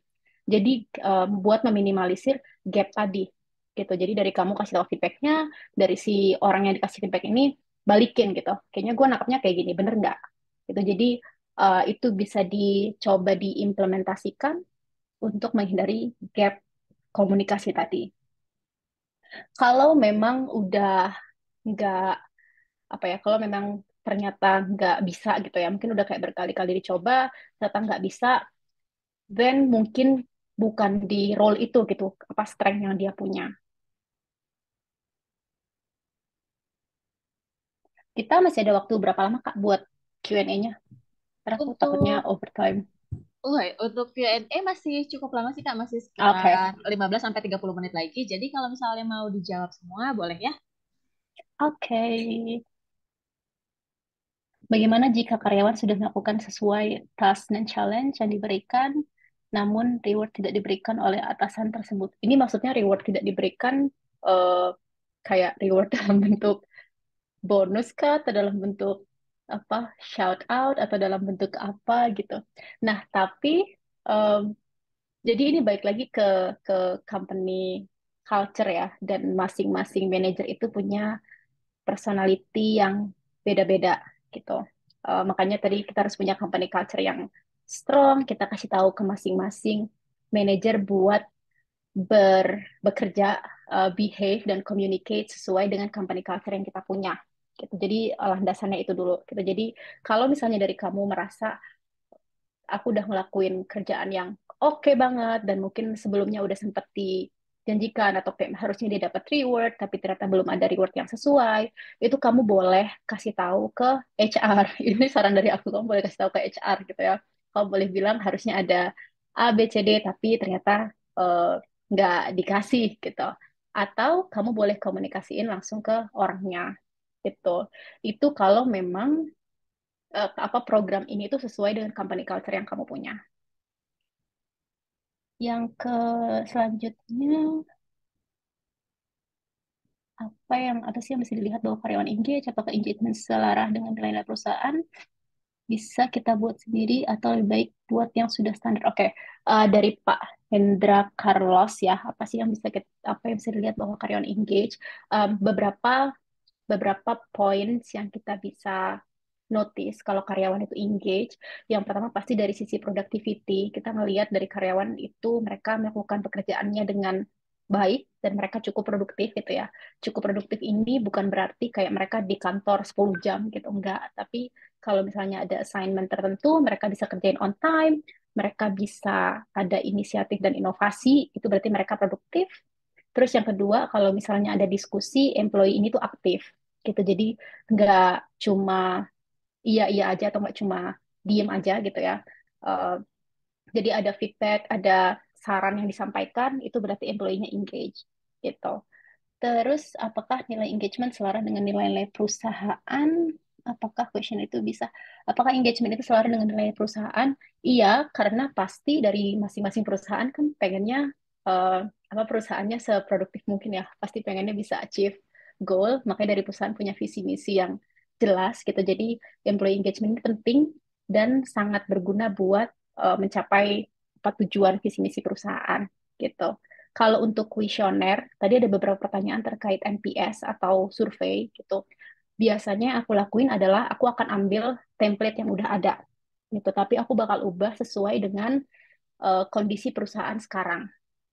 Jadi buat meminimalisir gap tadi gitu. Jadi dari kamu kasih tahu feedbacknya, dari si orang yang dikasih feedback ini balikin gitu. Kayaknya gue nangkapnya kayak gini, bener nggak? Gitu. Jadi itu bisa dicoba diimplementasikan untuk menghindari gap komunikasi tadi. Kalau memang udah nggak apa ya, kalau memang ternyata nggak bisa gitu ya, mungkin udah kayak berkali-kali dicoba, ternyata nggak bisa, then mungkin bukan di role itu gitu, apa strength yang dia punya. Kita masih ada waktu berapa lama Kak buat Q&A-nya? Karena aku takutnya Untuk overtime. untuk Q&A masih cukup lama sih Kak, masih Oke, sekitar 15 sampai 30 menit lagi. Jadi kalau misalnya mau dijawab semua boleh ya. oke. Bagaimana jika karyawan sudah melakukan sesuai task dan challenge yang diberikan, namun reward tidak diberikan oleh atasan tersebut? Ini maksudnya reward tidak diberikan kayak reward dalam bentuk bonus kah, atau dalam bentuk apa shout out, atau dalam bentuk apa gitu. Nah, tapi em, jadi ini balik lagi ke company culture ya, dan masing-masing manajer itu punya personality yang beda-beda gitu. Makanya tadi kita harus punya company culture yang strong. Kita kasih tahu ke masing-masing manajer buat bekerja behave dan communicate sesuai dengan company culture yang kita punya. Gitu. Jadi landasannya itu dulu. Gitu. Jadi kalau misalnya dari kamu merasa aku udah ngelakuin kerjaan yang oke banget dan mungkin sebelumnya udah sempet dijanjikan atau kayak harusnya dia dapat reward tapi ternyata belum ada reward yang sesuai, itu kamu boleh kasih tahu ke HR. Ini saran dari aku, kamu boleh kasih tahu ke HR gitu ya. Kamu boleh bilang harusnya ada A, B, C, D tapi ternyata eh, nggak dikasih gitu. Atau kamu boleh komunikasiin langsung ke orangnya gitu. Itu kalau memang apa program ini tuh sesuai dengan company culture yang kamu punya. Yang ke selanjutnya, apa sih yang bisa dilihat bahwa karyawan engage? Apakah engagement selaras dengan nilai-nilai perusahaan? Bisa kita buat sendiri atau lebih baik buat yang sudah standar? Oke, dari Pak Hendra Carlos ya, apa yang bisa dilihat bahwa karyawan engage? Beberapa beberapa points yang kita bisa notice kalau karyawan itu engage. Yang pertama pasti dari sisi productivity. Kita ngelihat dari karyawan itu mereka melakukan pekerjaannya dengan baik dan mereka cukup produktif gitu ya. Cukup produktif ini bukan berarti kayak mereka di kantor 10 jam gitu, enggak. Tapi kalau misalnya ada assignment tertentu, mereka bisa kerjain on time, mereka bisa ada inisiatif dan inovasi, itu berarti mereka produktif. Terus yang kedua, kalau misalnya ada diskusi, employee ini tuh aktif gitu. Jadi nggak cuma iya aja atau nggak cuma diem aja gitu ya. Eh, jadi ada feedback, ada saran yang disampaikan, itu berarti employee-nya engage gitu. Terus apakah nilai engagement selaras dengan nilai-nilai perusahaan? Apakah question itu bisa? Apakah engagement itu selaras dengan nilai perusahaan? Iya, karena pasti dari masing-masing perusahaan kan pengennya eh, apa perusahaannya seproduktif mungkin ya. Pasti pengennya bisa achieve goal. Makanya dari perusahaan punya visi misi yang jelas gitu. Jadi employee engagement ini penting dan sangat berguna buat mencapai apa tujuan visi misi perusahaan gitu. Kalau untuk kuesioner, tadi ada beberapa pertanyaan terkait NPS atau survei gitu. Biasanya aku lakuin adalah aku akan ambil template yang udah ada gitu, tapi aku bakal ubah sesuai dengan kondisi perusahaan sekarang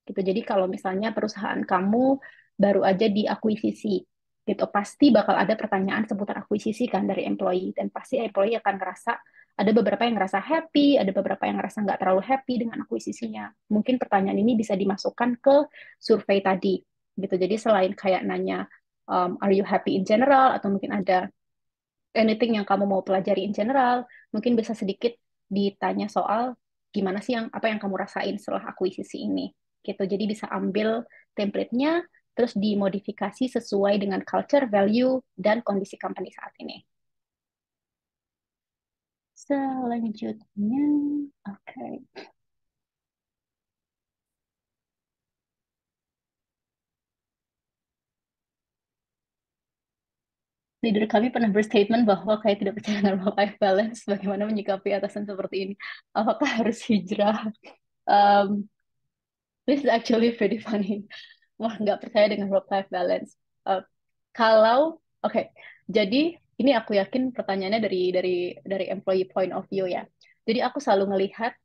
gitu. Jadi kalau misalnya perusahaan kamu baru aja diakuisisi gitu, pasti bakal ada pertanyaan seputar akuisisi kan dari employee dan pasti employee akan ngerasa ada beberapa yang ngerasa happy, ada beberapa yang ngerasa nggak terlalu happy dengan akuisisinya. Mungkin pertanyaan ini bisa dimasukkan ke survei tadi gitu. Jadi selain kayak nanya are you happy in general atau mungkin ada anything yang kamu mau pelajari in general, mungkin bisa sedikit ditanya soal gimana sih apa yang kamu rasain setelah akuisisi ini. Gitu. Jadi bisa ambil template-nya terus dimodifikasi sesuai dengan culture, value, dan kondisi company saat ini. Selanjutnya, oke. Leader kami pernah berstatement bahwa kayak tidak percaya dengan work-life balance. Bagaimana menyikapi atasan seperti ini? Apakah harus hijrah? Um, this is actually pretty funny. Wah, nggak percaya dengan work-life balance. Uh, kalau, oke, jadi ini aku yakin pertanyaannya dari employee point of view ya. Jadi aku selalu ngelihat,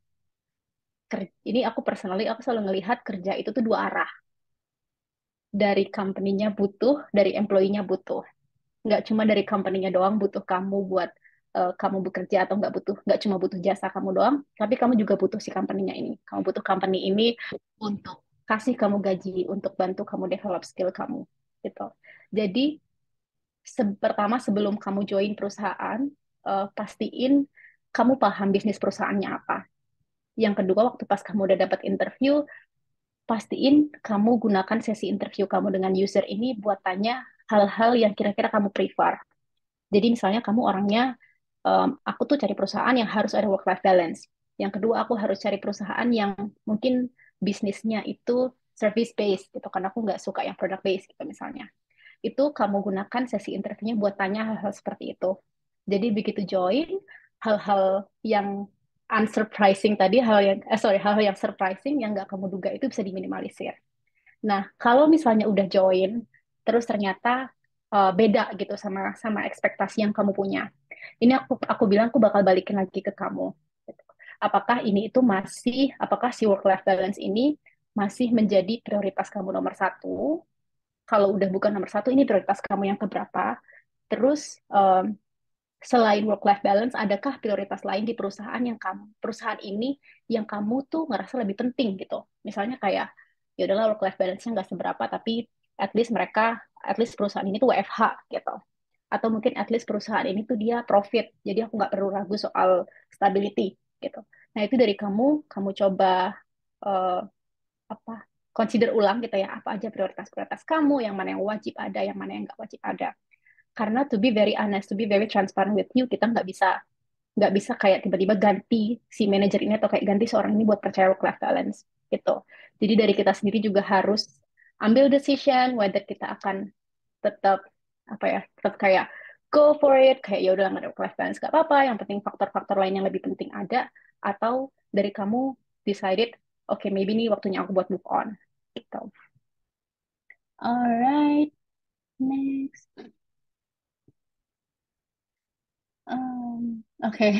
ini aku personally, aku selalu ngelihat kerja itu tuh dua arah. Dari company-nya butuh, dari employee-nya butuh. Nggak cuma dari company-nya doang butuh kamu buat kamu bekerja atau nggak cuma butuh jasa kamu doang, tapi kamu juga butuh si company-nya ini. Kamu butuh company ini untuk kasih kamu gaji, untuk bantu kamu develop skill kamu, gitu. Jadi pertama sebelum kamu join perusahaan, pastiin kamu paham bisnis perusahaannya apa. Yang kedua, waktu pas kamu udah dapat interview, pastiin kamu gunakan sesi interview kamu dengan user ini buat tanya hal-hal yang kira-kira kamu prefer. Jadi misalnya kamu orangnya, aku tuh cari perusahaan yang harus ada work-life balance. Yang kedua, aku harus cari perusahaan yang mungkin bisnisnya itu service based gitu, karena aku nggak suka yang product based gitu misalnya. Itu kamu gunakan sesi interviewnya buat tanya hal-hal seperti itu. Jadi begitu join, hal-hal yang unsurprising tadi, hal yang surprising yang nggak kamu duga itu bisa diminimalisir. Nah, kalau misalnya udah join, terus ternyata beda gitu sama sama ekspektasi yang kamu punya. Ini aku bilang aku bakal balikin lagi ke kamu. Apakah apakah si work life balance ini masih menjadi prioritas kamu nomor satu? kalau udah bukan nomor satu, ini prioritas kamu yang keberapa. Terus selain work-life balance, adakah prioritas lain di perusahaan ini yang kamu tuh ngerasa lebih penting gitu? Misalnya kayak, ya udahlah work-life balance-nya nggak seberapa, tapi at least perusahaan ini tuh WFH gitu. Atau mungkin at least perusahaan ini tuh dia profit, jadi aku nggak perlu ragu soal stability gitu. Nah itu dari kamu coba uh, apa consider ulang gitu ya, apa aja prioritas-prioritas kamu, yang mana yang wajib ada, yang mana yang nggak wajib ada. Karena to be very honest, to be very transparent with you, kita nggak bisa kayak tiba-tiba ganti si manajer ini atau kayak ganti seorang ini buat percaya work-life balance gitu. Jadi dari kita sendiri juga harus ambil decision whether kita akan tetap tetap kayak go for it, kayak ya udah nggak ada work-life balance nggak apa-apa, yang penting faktor-faktor lain yang lebih penting ada, atau dari kamu decided oke, okay, maybe ini waktunya aku buat move on gitu. Alright, next. Oke, okay.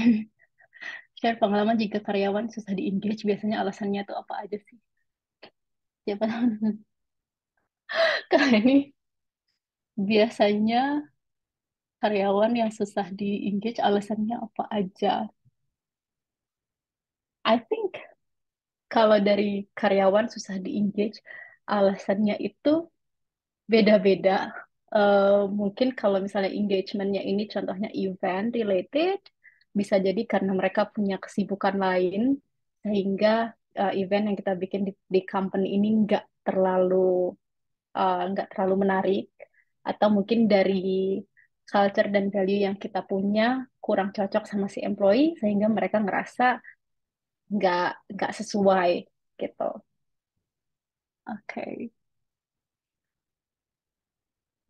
Share pengalaman jika karyawan susah di-engage, biasanya alasannya tuh apa aja sih? Siapa tahu. Kak ini biasanya karyawan yang susah di-engage alasannya apa aja? I think kalau dari karyawan susah di-engage, alasannya itu beda-beda. Mungkin kalau misalnya engagementnya ini contohnya event related, bisa jadi karena mereka punya kesibukan lain, sehingga event yang kita bikin di company ini nggak terlalu menarik, atau mungkin dari culture dan value yang kita punya kurang cocok sama si employee, sehingga mereka ngerasa nggak sesuai gitu. Oke. Okay.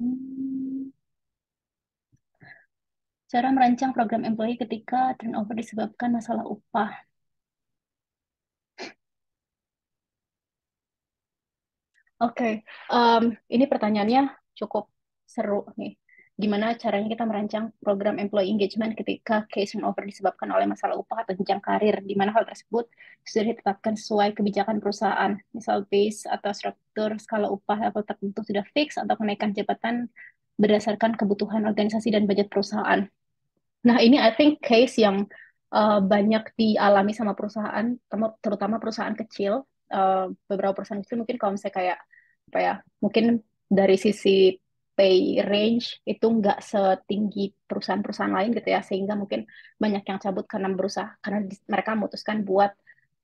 Hmm. Cara merancang program employee ketika turnover disebabkan masalah upah. Oke, ini pertanyaannya cukup seru nih. Gimana caranya kita merancang program employee engagement ketika case turnover disebabkan oleh masalah upah atau jenjang karir, di mana hal tersebut sudah ditetapkan sesuai kebijakan perusahaan, misal base atau struktur skala upah level tertentu sudah fix, atau kenaikan jabatan berdasarkan kebutuhan organisasi dan budget perusahaan. Nah, ini I think case yang banyak dialami sama perusahaan, terutama perusahaan kecil. Beberapa perusahaan kecil mungkin kalau misalnya kayak apa ya, mungkin dari sisi pay range itu nggak setinggi perusahaan-perusahaan lain gitu ya, sehingga mungkin banyak yang cabut karena mereka memutuskan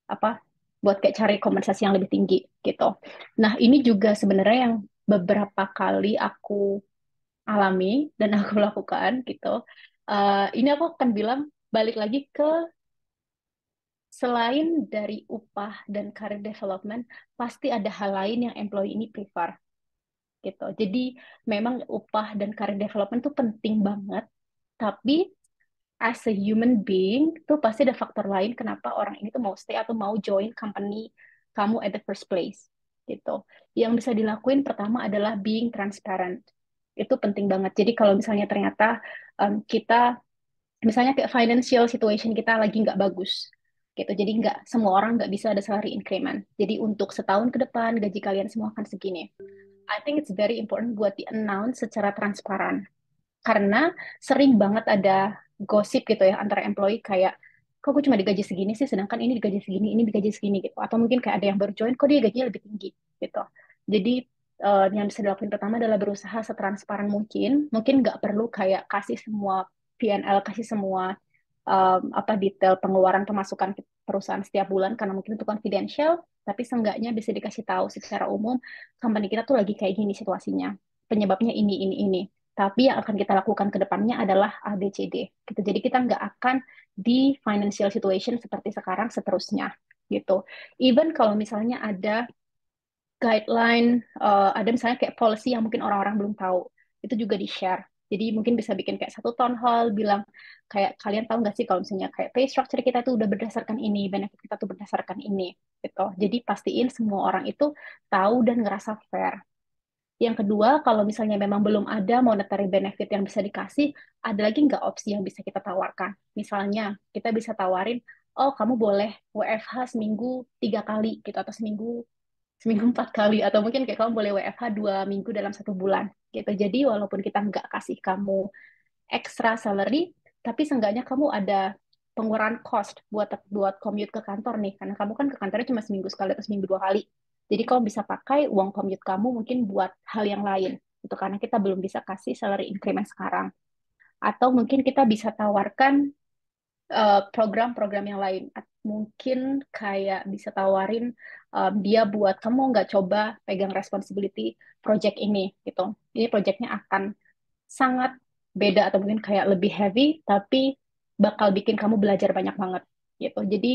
apa, buat kayak cari kompensasi yang lebih tinggi gitu. Nah, ini juga sebenarnya yang beberapa kali aku alami dan aku lakukan gitu. Ini aku akan bilang balik lagi ke selain dari upah dan career development, pasti ada hal lain yang employee ini prefer gitu. Jadi memang upah dan career development itu penting banget, tapi as a human being tuh pasti ada faktor lain kenapa orang ini tuh mau stay atau mau join company kamu at the first place gitu. Yang bisa dilakuin pertama adalah being transparent. Itu penting banget. Jadi kalau misalnya ternyata kita misalnya kayak financial situation kita lagi nggak bagus gitu, jadi nggak semua orang nggak bisa ada salary increment, jadi untuk setahun ke depan gaji kalian semua akan segini. I think it's very important buat di announce secara transparan, karena sering banget ada gosip gitu ya antara employee kayak, kok gue cuma digaji segini sih sedangkan ini digaji segini, ini digaji segini gitu, atau mungkin kayak ada yang baru join kok dia gajinya lebih tinggi gitu. Jadi yang bisa dilakukan pertama adalah berusaha setransparan mungkin nggak perlu kayak kasih semua P&L, kasih semua apa detail pengeluaran pemasukan perusahaan setiap bulan karena mungkin itu confidential, tapi seenggaknya bisa dikasih tahu secara umum company kita tuh lagi kayak gini situasinya, penyebabnya ini. Tapi yang akan kita lakukan ke depannya adalah A, B, C, D. Gitu. Jadi kita nggak akan di financial situation seperti sekarang seterusnya. Gitu. Even kalau misalnya ada guideline, ada misalnya kayak policy yang mungkin orang-orang belum tahu, itu juga di-share. Jadi mungkin bisa bikin kayak satu town hall, bilang kayak kalian tahu nggak sih kalau misalnya kayak pay structure kita itu udah berdasarkan ini, benefit kita tuh berdasarkan ini, gitu. Jadi pastiin semua orang itu tahu dan ngerasa fair. Yang kedua, kalau misalnya memang belum ada monetary benefit yang bisa dikasih, ada lagi nggak opsi yang bisa kita tawarkan? Misalnya, kita bisa tawarin, oh kamu boleh WFH seminggu 3 kali gitu, atau seminggu seminggu 4 kali, atau mungkin kayak kamu boleh WFH 2 minggu dalam 1 bulan gitu. Jadi walaupun kita nggak kasih kamu extra salary, tapi seenggaknya kamu ada pengurangan cost buat buat commute ke kantor nih, karena kamu kan ke kantornya cuma seminggu sekali atau seminggu 2 kali. Jadi kamu bisa pakai uang commute kamu mungkin buat hal yang lain, itu karena kita belum bisa kasih salary increment sekarang. Atau mungkin kita bisa tawarkan program-program yang lain. Mungkin kayak bisa tawarin dia buat kamu nggak coba pegang responsibility project ini gitu. Ini projectnya akan sangat beda atau mungkin kayak lebih heavy, tapi bakal bikin kamu belajar banyak banget gitu. Jadi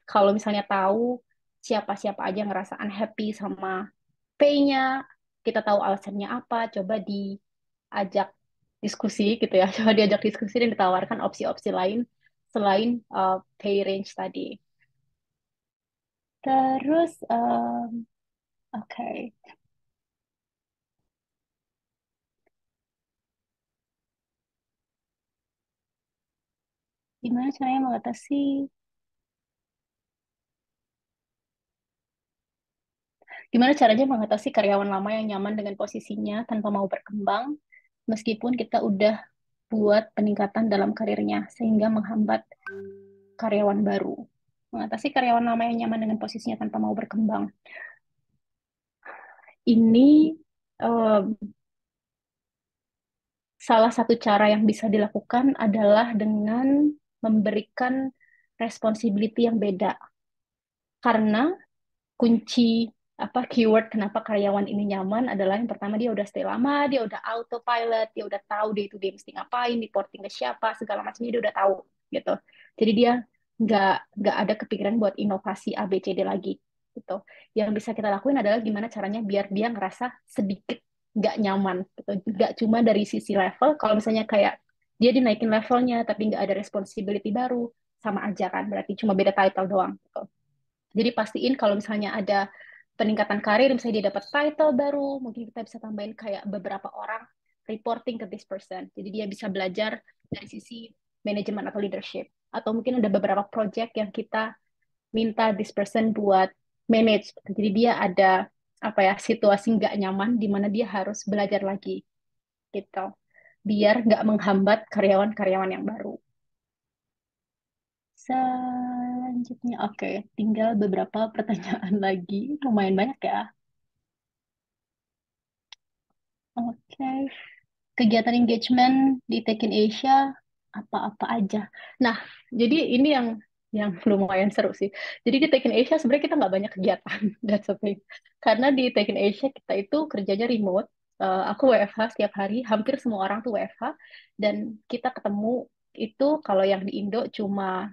kalau misalnya tahu siapa-siapa aja yang ngerasa unhappy sama pay-nya, kita tahu alasannya apa, coba diajak diskusi gitu ya, coba diajak diskusi dan ditawarkan opsi-opsi lain selain pay range tadi. Terus, oke, gimana caranya mengatasi Gimana caranya mengatasi karyawan lama yang nyaman dengan posisinya tanpa mau berkembang, meskipun kita udah buat peningkatan dalam karirnya, sehingga menghambat karyawan baru. Mengatasi karyawan lama yang nyaman dengan posisinya tanpa mau berkembang. Ini eh, salah satu cara yang bisa dilakukan adalah dengan memberikan responsibility yang beda. Karena kunci keyword kenapa karyawan ini nyaman adalah yang pertama dia udah stay lama, dia udah autopilot, dia udah tahu day to day mesti ngapain, reporting ke siapa, segala macamnya dia udah tahu gitu. Jadi dia nggak ada kepikiran buat inovasi A B C D lagi gitu. Yang bisa kita lakuin adalah gimana caranya biar dia ngerasa sedikit nggak nyaman gitu. Nggak cuma dari sisi level, kalau misalnya kayak dia dinaikin levelnya tapi nggak ada responsibility baru, sama aja kan, berarti cuma beda title doang gitu. Jadi pastiin kalau misalnya ada peningkatan karir, misalnya dia dapat title baru, mungkin kita bisa tambahin kayak beberapa orang reporting ke this person. Jadi dia bisa belajar dari sisi manajemen atau leadership. Atau mungkin ada beberapa project yang kita minta this person buat manage. Jadi dia ada situasi nggak nyaman di mana dia harus belajar lagi gitu. Biar nggak menghambat karyawan-karyawan yang baru. Selanjutnya, oke, tinggal beberapa pertanyaan lagi. Lumayan banyak ya. Oke, kegiatan engagement di Tech in Asia apa-apa aja. Nah, jadi ini yang lumayan seru sih. Jadi di Tech in Asia sebenarnya kita nggak banyak kegiatan. That's the thing. Karena di Tech in Asia kita itu kerjanya remote. Aku WFH setiap hari, hampir semua orang tuh WFH. Dan kita ketemu itu kalau yang di Indo cuma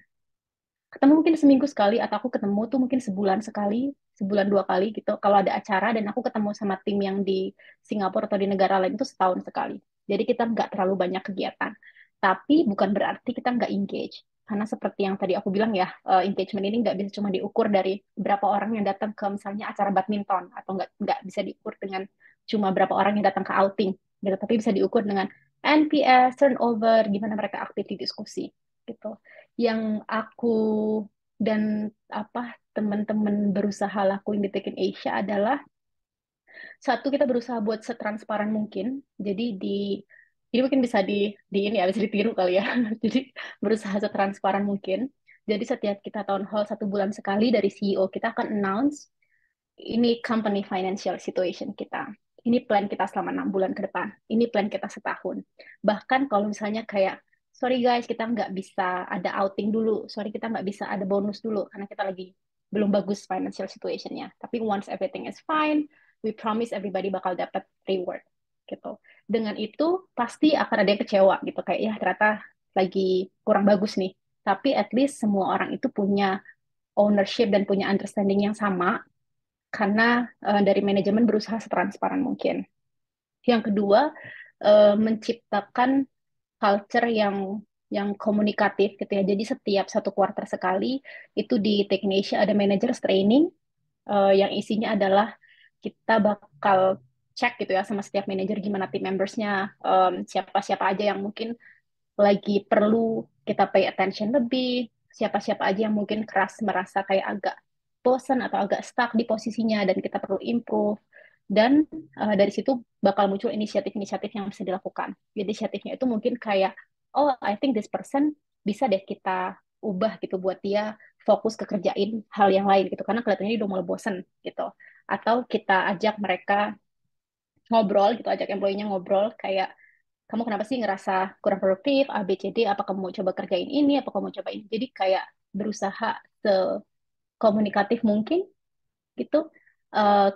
ketemu mungkin seminggu sekali, atau aku ketemu tuh mungkin sebulan sekali, sebulan 2 kali gitu kalau ada acara, dan aku ketemu sama tim yang di Singapura atau di negara lain itu setahun sekali. Jadi kita nggak terlalu banyak kegiatan, tapi bukan berarti kita nggak engage, karena seperti yang tadi aku bilang ya, engagement ini nggak bisa cuma diukur dari berapa orang yang datang ke misalnya acara badminton, atau nggak bisa diukur dengan cuma berapa orang yang datang ke outing gitu, tapi bisa diukur dengan NPS, turnover, gimana mereka aktif di diskusi gitu. Yang aku dan teman-teman berusaha lakuin di Tech in Asia adalah, satu, kita berusaha buat setransparan mungkin. Jadi ini mungkin bisa di ini ya, bisa ditiru kali ya. Jadi berusaha setransparan mungkin. Jadi setiap kita town hall 1 bulan sekali, dari CEO kita akan announce ini company financial situation kita. Ini plan kita selama 6 bulan ke depan. Ini plan kita setahun. Bahkan kalau misalnya kayak, sorry guys, kita nggak bisa ada outing dulu. Sorry, kita nggak bisa ada bonus dulu. Karena kita lagi belum bagus financial situationnya. Tapi once everything is fine, we promise everybody bakal dapat reward. Gitu. Dengan itu, pasti akan ada yang kecewa gitu. Kayak, ya ternyata lagi kurang bagus nih. Tapi at least semua orang itu punya ownership dan punya understanding yang sama, karena dari manajemen berusaha setransparan mungkin. Yang kedua, menciptakan culture yang komunikatif gitu ya. Jadi setiap 1 kuartal sekali itu di Technesia ada managers training, yang isinya adalah kita bakal cek gitu ya sama setiap manajer gimana tim membersnya, siapa-siapa aja yang mungkin lagi perlu kita pay attention lebih, siapa-siapa aja yang mungkin keras merasa kayak agak bosan atau agak stuck di posisinya dan kita perlu improve. Dan dari situ bakal muncul inisiatif-inisiatif yang bisa dilakukan. Jadi inisiatifnya itu mungkin kayak, oh I think this person bisa deh kita ubah gitu buat dia fokus ke kerjain hal yang lain gitu karena kelihatannya dia udah mulai bosen gitu. Atau kita ajak mereka ngobrol gitu, ajak employee-nya ngobrol kayak kamu kenapa sih ngerasa kurang produktif, A, B, C, D, apa kamu mau coba kerjain ini, apa kamu mau coba ini. Jadi kayak berusaha sekomunikatif mungkin gitu.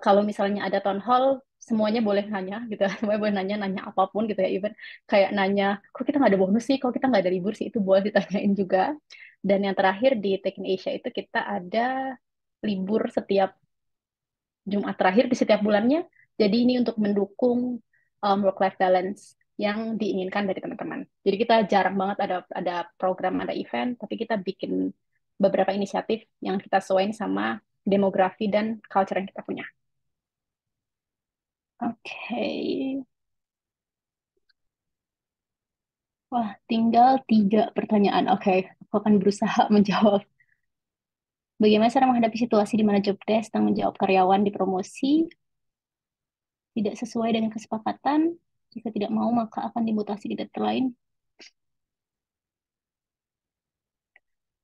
Kalau misalnya ada town hall, semuanya boleh nanya gitu, semuanya boleh nanya, nanya apapun gitu ya, even kayak nanya, kok kita nggak ada bonus sih, kok kita nggak ada libur sih, itu boleh ditanyain juga. Dan yang terakhir di Tech in Asia itu kita ada libur setiap Jumat terakhir di setiap bulannya. Jadi ini untuk mendukung work-life balance yang diinginkan dari teman-teman. Jadi kita jarang banget ada program, ada event, tapi kita bikin beberapa inisiatif yang kita sesuaiin sama demografi dan culture yang kita punya. Oke. Wah, tinggal 3 pertanyaan. Oke, aku akan berusaha menjawab. Bagaimana cara menghadapi situasi di mana job desk tanggung jawab karyawan dipromosi tidak sesuai dengan kesepakatan? Jika tidak mau, maka akan dimutasi di data lain.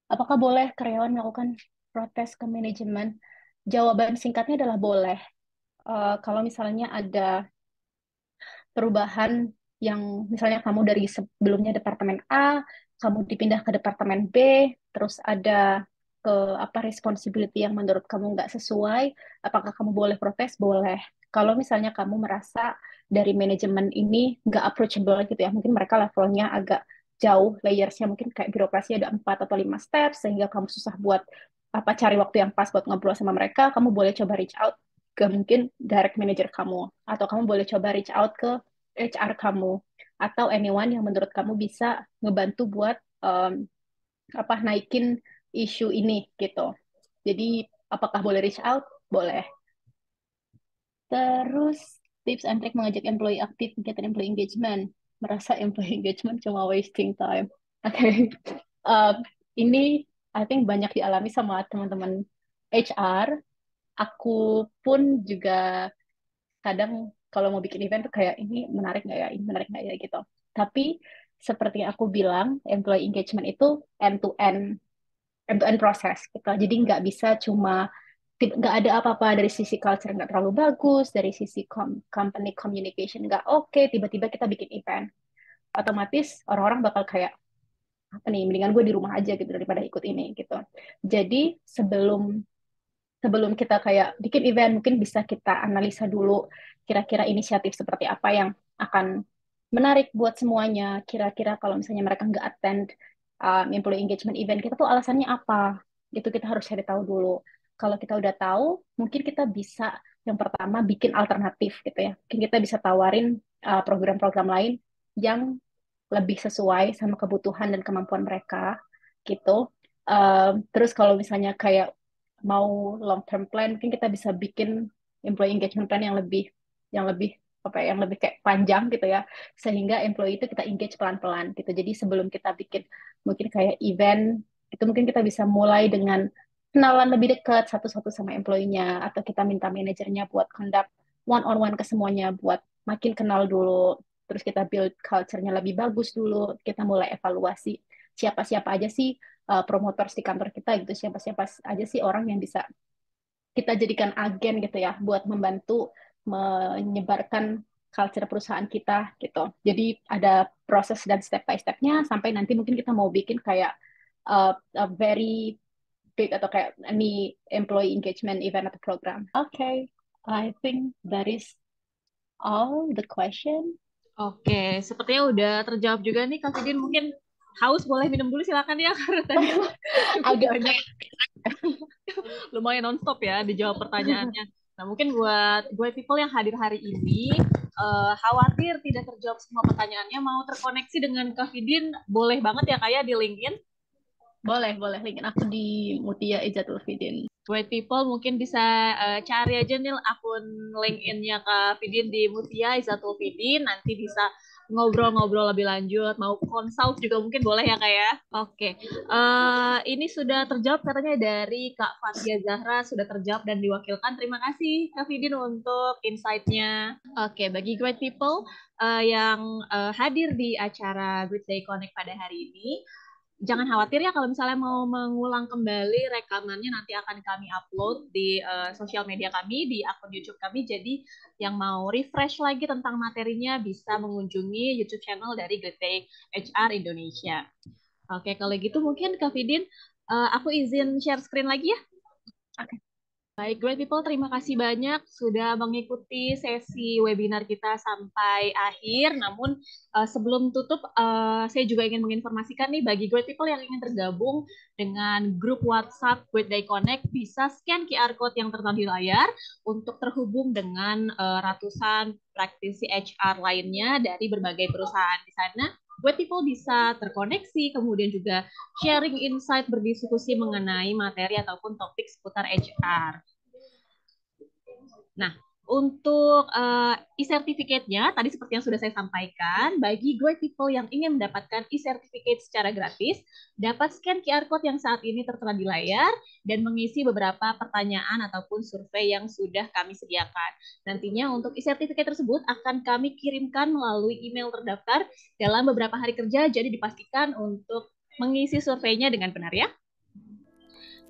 Apakah boleh karyawan melakukan protes ke manajemen? Jawaban singkatnya adalah boleh. Kalau misalnya ada perubahan yang misalnya kamu dari sebelumnya departemen A, kamu dipindah ke departemen B, terus ada ke apa responsibility yang menurut kamu nggak sesuai, apakah kamu boleh protes? Boleh. Kalau misalnya kamu merasa dari manajemen ini nggak approachable gitu ya, mungkin mereka levelnya agak jauh, layersnya mungkin kayak birokrasi ada 4 atau 5 step, sehingga kamu susah buat apa cari waktu yang pas buat ngobrol sama mereka, kamu boleh coba reach out ke mungkin direct manager kamu, atau kamu boleh coba reach out ke HR kamu atau anyone yang menurut kamu bisa ngebantu buat apa naikin isu ini gitu. Jadi apakah boleh reach out? Boleh. Terus tips and trick mengajak employee aktif kegiatan employee engagement. Merasa employee engagement cuma wasting time. Oke. Okay. Ini I think banyak dialami sama teman-teman HR. Aku pun juga kadang kalau mau bikin event tuh kayak ini menarik nggak ya, ini menarik nggak ya gitu. Tapi seperti yang aku bilang, employee engagement itu end to end proses gitu. Jadi nggak bisa cuma nggak ada apa-apa dari sisi culture nggak terlalu bagus, dari sisi company communication nggak oke, tiba-tiba kita bikin event. Otomatis orang-orang bakal kayak apa nih, mendingan gue di rumah aja gitu daripada ikut ini gitu. Jadi sebelum sebelum kita kayak bikin event, mungkin bisa kita analisa dulu kira-kira inisiatif seperti apa yang akan menarik buat semuanya. Kira-kira kalau misalnya mereka nggak attend employee engagement event, kita tuh alasannya apa? Itu kita harus cari tahu dulu. Kalau kita udah tahu, mungkin kita bisa yang pertama bikin alternatif gitu ya. Mungkin kita bisa tawarin program-program lain yang lebih sesuai sama kebutuhan dan kemampuan mereka gitu. Terus kalau misalnya kayak mau long term plan, mungkin kita bisa bikin employee engagement plan yang lebih apa ya, yang lebih kayak panjang gitu ya, sehingga employee itu kita engage pelan-pelan gitu. Jadi sebelum kita bikin mungkin kayak event itu mungkin kita bisa mulai dengan kenalan lebih dekat satu-satu sama employee-nya, atau kita minta manajernya buat conduct one on one ke semuanya buat makin kenal dulu. Terus kita build culture-nya lebih bagus dulu, kita mulai evaluasi siapa-siapa aja sih promoters di kantor kita gitu, siapa-siapa aja sih orang yang bisa kita jadikan agen gitu ya buat membantu menyebarkan culture perusahaan kita gitu. Jadi ada proses dan step by step-nya sampai nanti mungkin kita mau bikin kayak a very big atau kayak any employee engagement event atau program. Okay, I think that is all the question. Oke, sepertinya udah terjawab juga nih Kak Fidin. Mungkin haus boleh minum dulu silakan ya karena tadi cukup Agak banyak, lumayan nonstop ya dijawab pertanyaannya. Nah, mungkin buat people yang hadir hari ini, khawatir tidak terjawab semua pertanyaannya, mau terkoneksi dengan Kak Fidin, boleh banget ya kayak di LinkedIn. boleh linkin aku di Mutia Izatul Fidin. White people mungkin bisa cari aja nih akun LinkedIn-nya Kak Fidin di Mutia Izatul Fidin, nanti bisa ngobrol-ngobrol lebih lanjut, mau consult juga mungkin boleh ya Kak ya. Oke, ini sudah terjawab katanya dari Kak Fatia Zahra, sudah terjawab dan diwakilkan. Terima kasih Kak Fidin untuk insight-nya. Oke, bagi great people yang hadir di acara Great Day Connect pada hari ini, jangan khawatir ya kalau misalnya mau mengulang kembali rekamannya nanti akan kami upload di sosial media kami, di akun YouTube kami. Jadi yang mau refresh lagi tentang materinya bisa mengunjungi YouTube channel dari Great Day HR Indonesia. Oke, kalau gitu mungkin Kak Fidin, aku izin share screen lagi ya. Oke. Baik, great people, terima kasih banyak sudah mengikuti sesi webinar kita sampai akhir. Namun sebelum tutup, saya juga ingin menginformasikan nih bagi great people yang ingin tergabung dengan grup WhatsApp Great Day Connect, bisa scan QR Code yang tertera di layar untuk terhubung dengan ratusan praktisi HR lainnya dari berbagai perusahaan di sana. Great people bisa terkoneksi, kemudian juga sharing insight, berdiskusi mengenai materi ataupun topik seputar HR. Nah, untuk e-certificate-nya, tadi seperti yang sudah saya sampaikan, bagi great people yang ingin mendapatkan e-certificate secara gratis, dapat scan QR Code yang saat ini tertera di layar dan mengisi beberapa pertanyaan ataupun survei yang sudah kami sediakan. Nantinya untuk e-certificate tersebut akan kami kirimkan melalui email terdaftar dalam beberapa hari kerja, jadi dipastikan untuk mengisi surveinya dengan benar ya.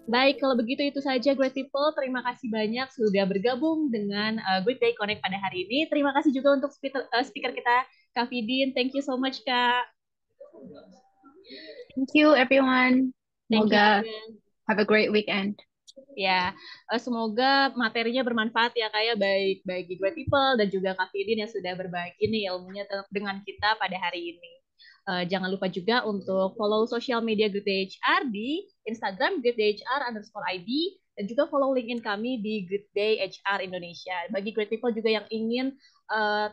Baik, kalau begitu itu saja Great People. Terima kasih banyak sudah bergabung dengan Great Day Connect pada hari ini. Terima kasih juga untuk speaker kita, Kak Fidin. Thank you so much, Kak. Thank you everyone. Thank you Semoga juga. have a great weekend. Ya, semoga materinya bermanfaat ya Kak ya, baik bagi Great People dan juga Kak Fidin yang sudah berbagi nih ilmunya dengan kita pada hari ini. Jangan lupa juga untuk follow sosial media Good Day HR di Instagram goodDayHR_ID dan juga follow LinkedIn kami di Good Day HR Indonesia. Bagi great people juga yang ingin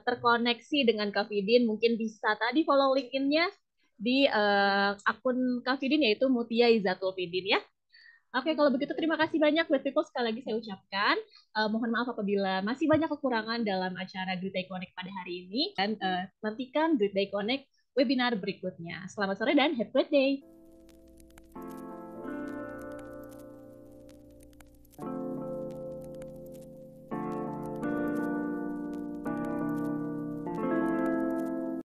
terkoneksi dengan Kak Fidin, mungkin bisa tadi follow LinkedIn-nya di akun Kak Fidin yaitu Mutia Izatul Fidin ya. Oke, kalau begitu terima kasih banyak Great People, sekali lagi saya ucapkan. Mohon maaf apabila masih banyak kekurangan dalam acara Great Day Connect pada hari ini. Dan nantikan Great Day Connect webinar berikutnya. Selamat sore dan have a great day.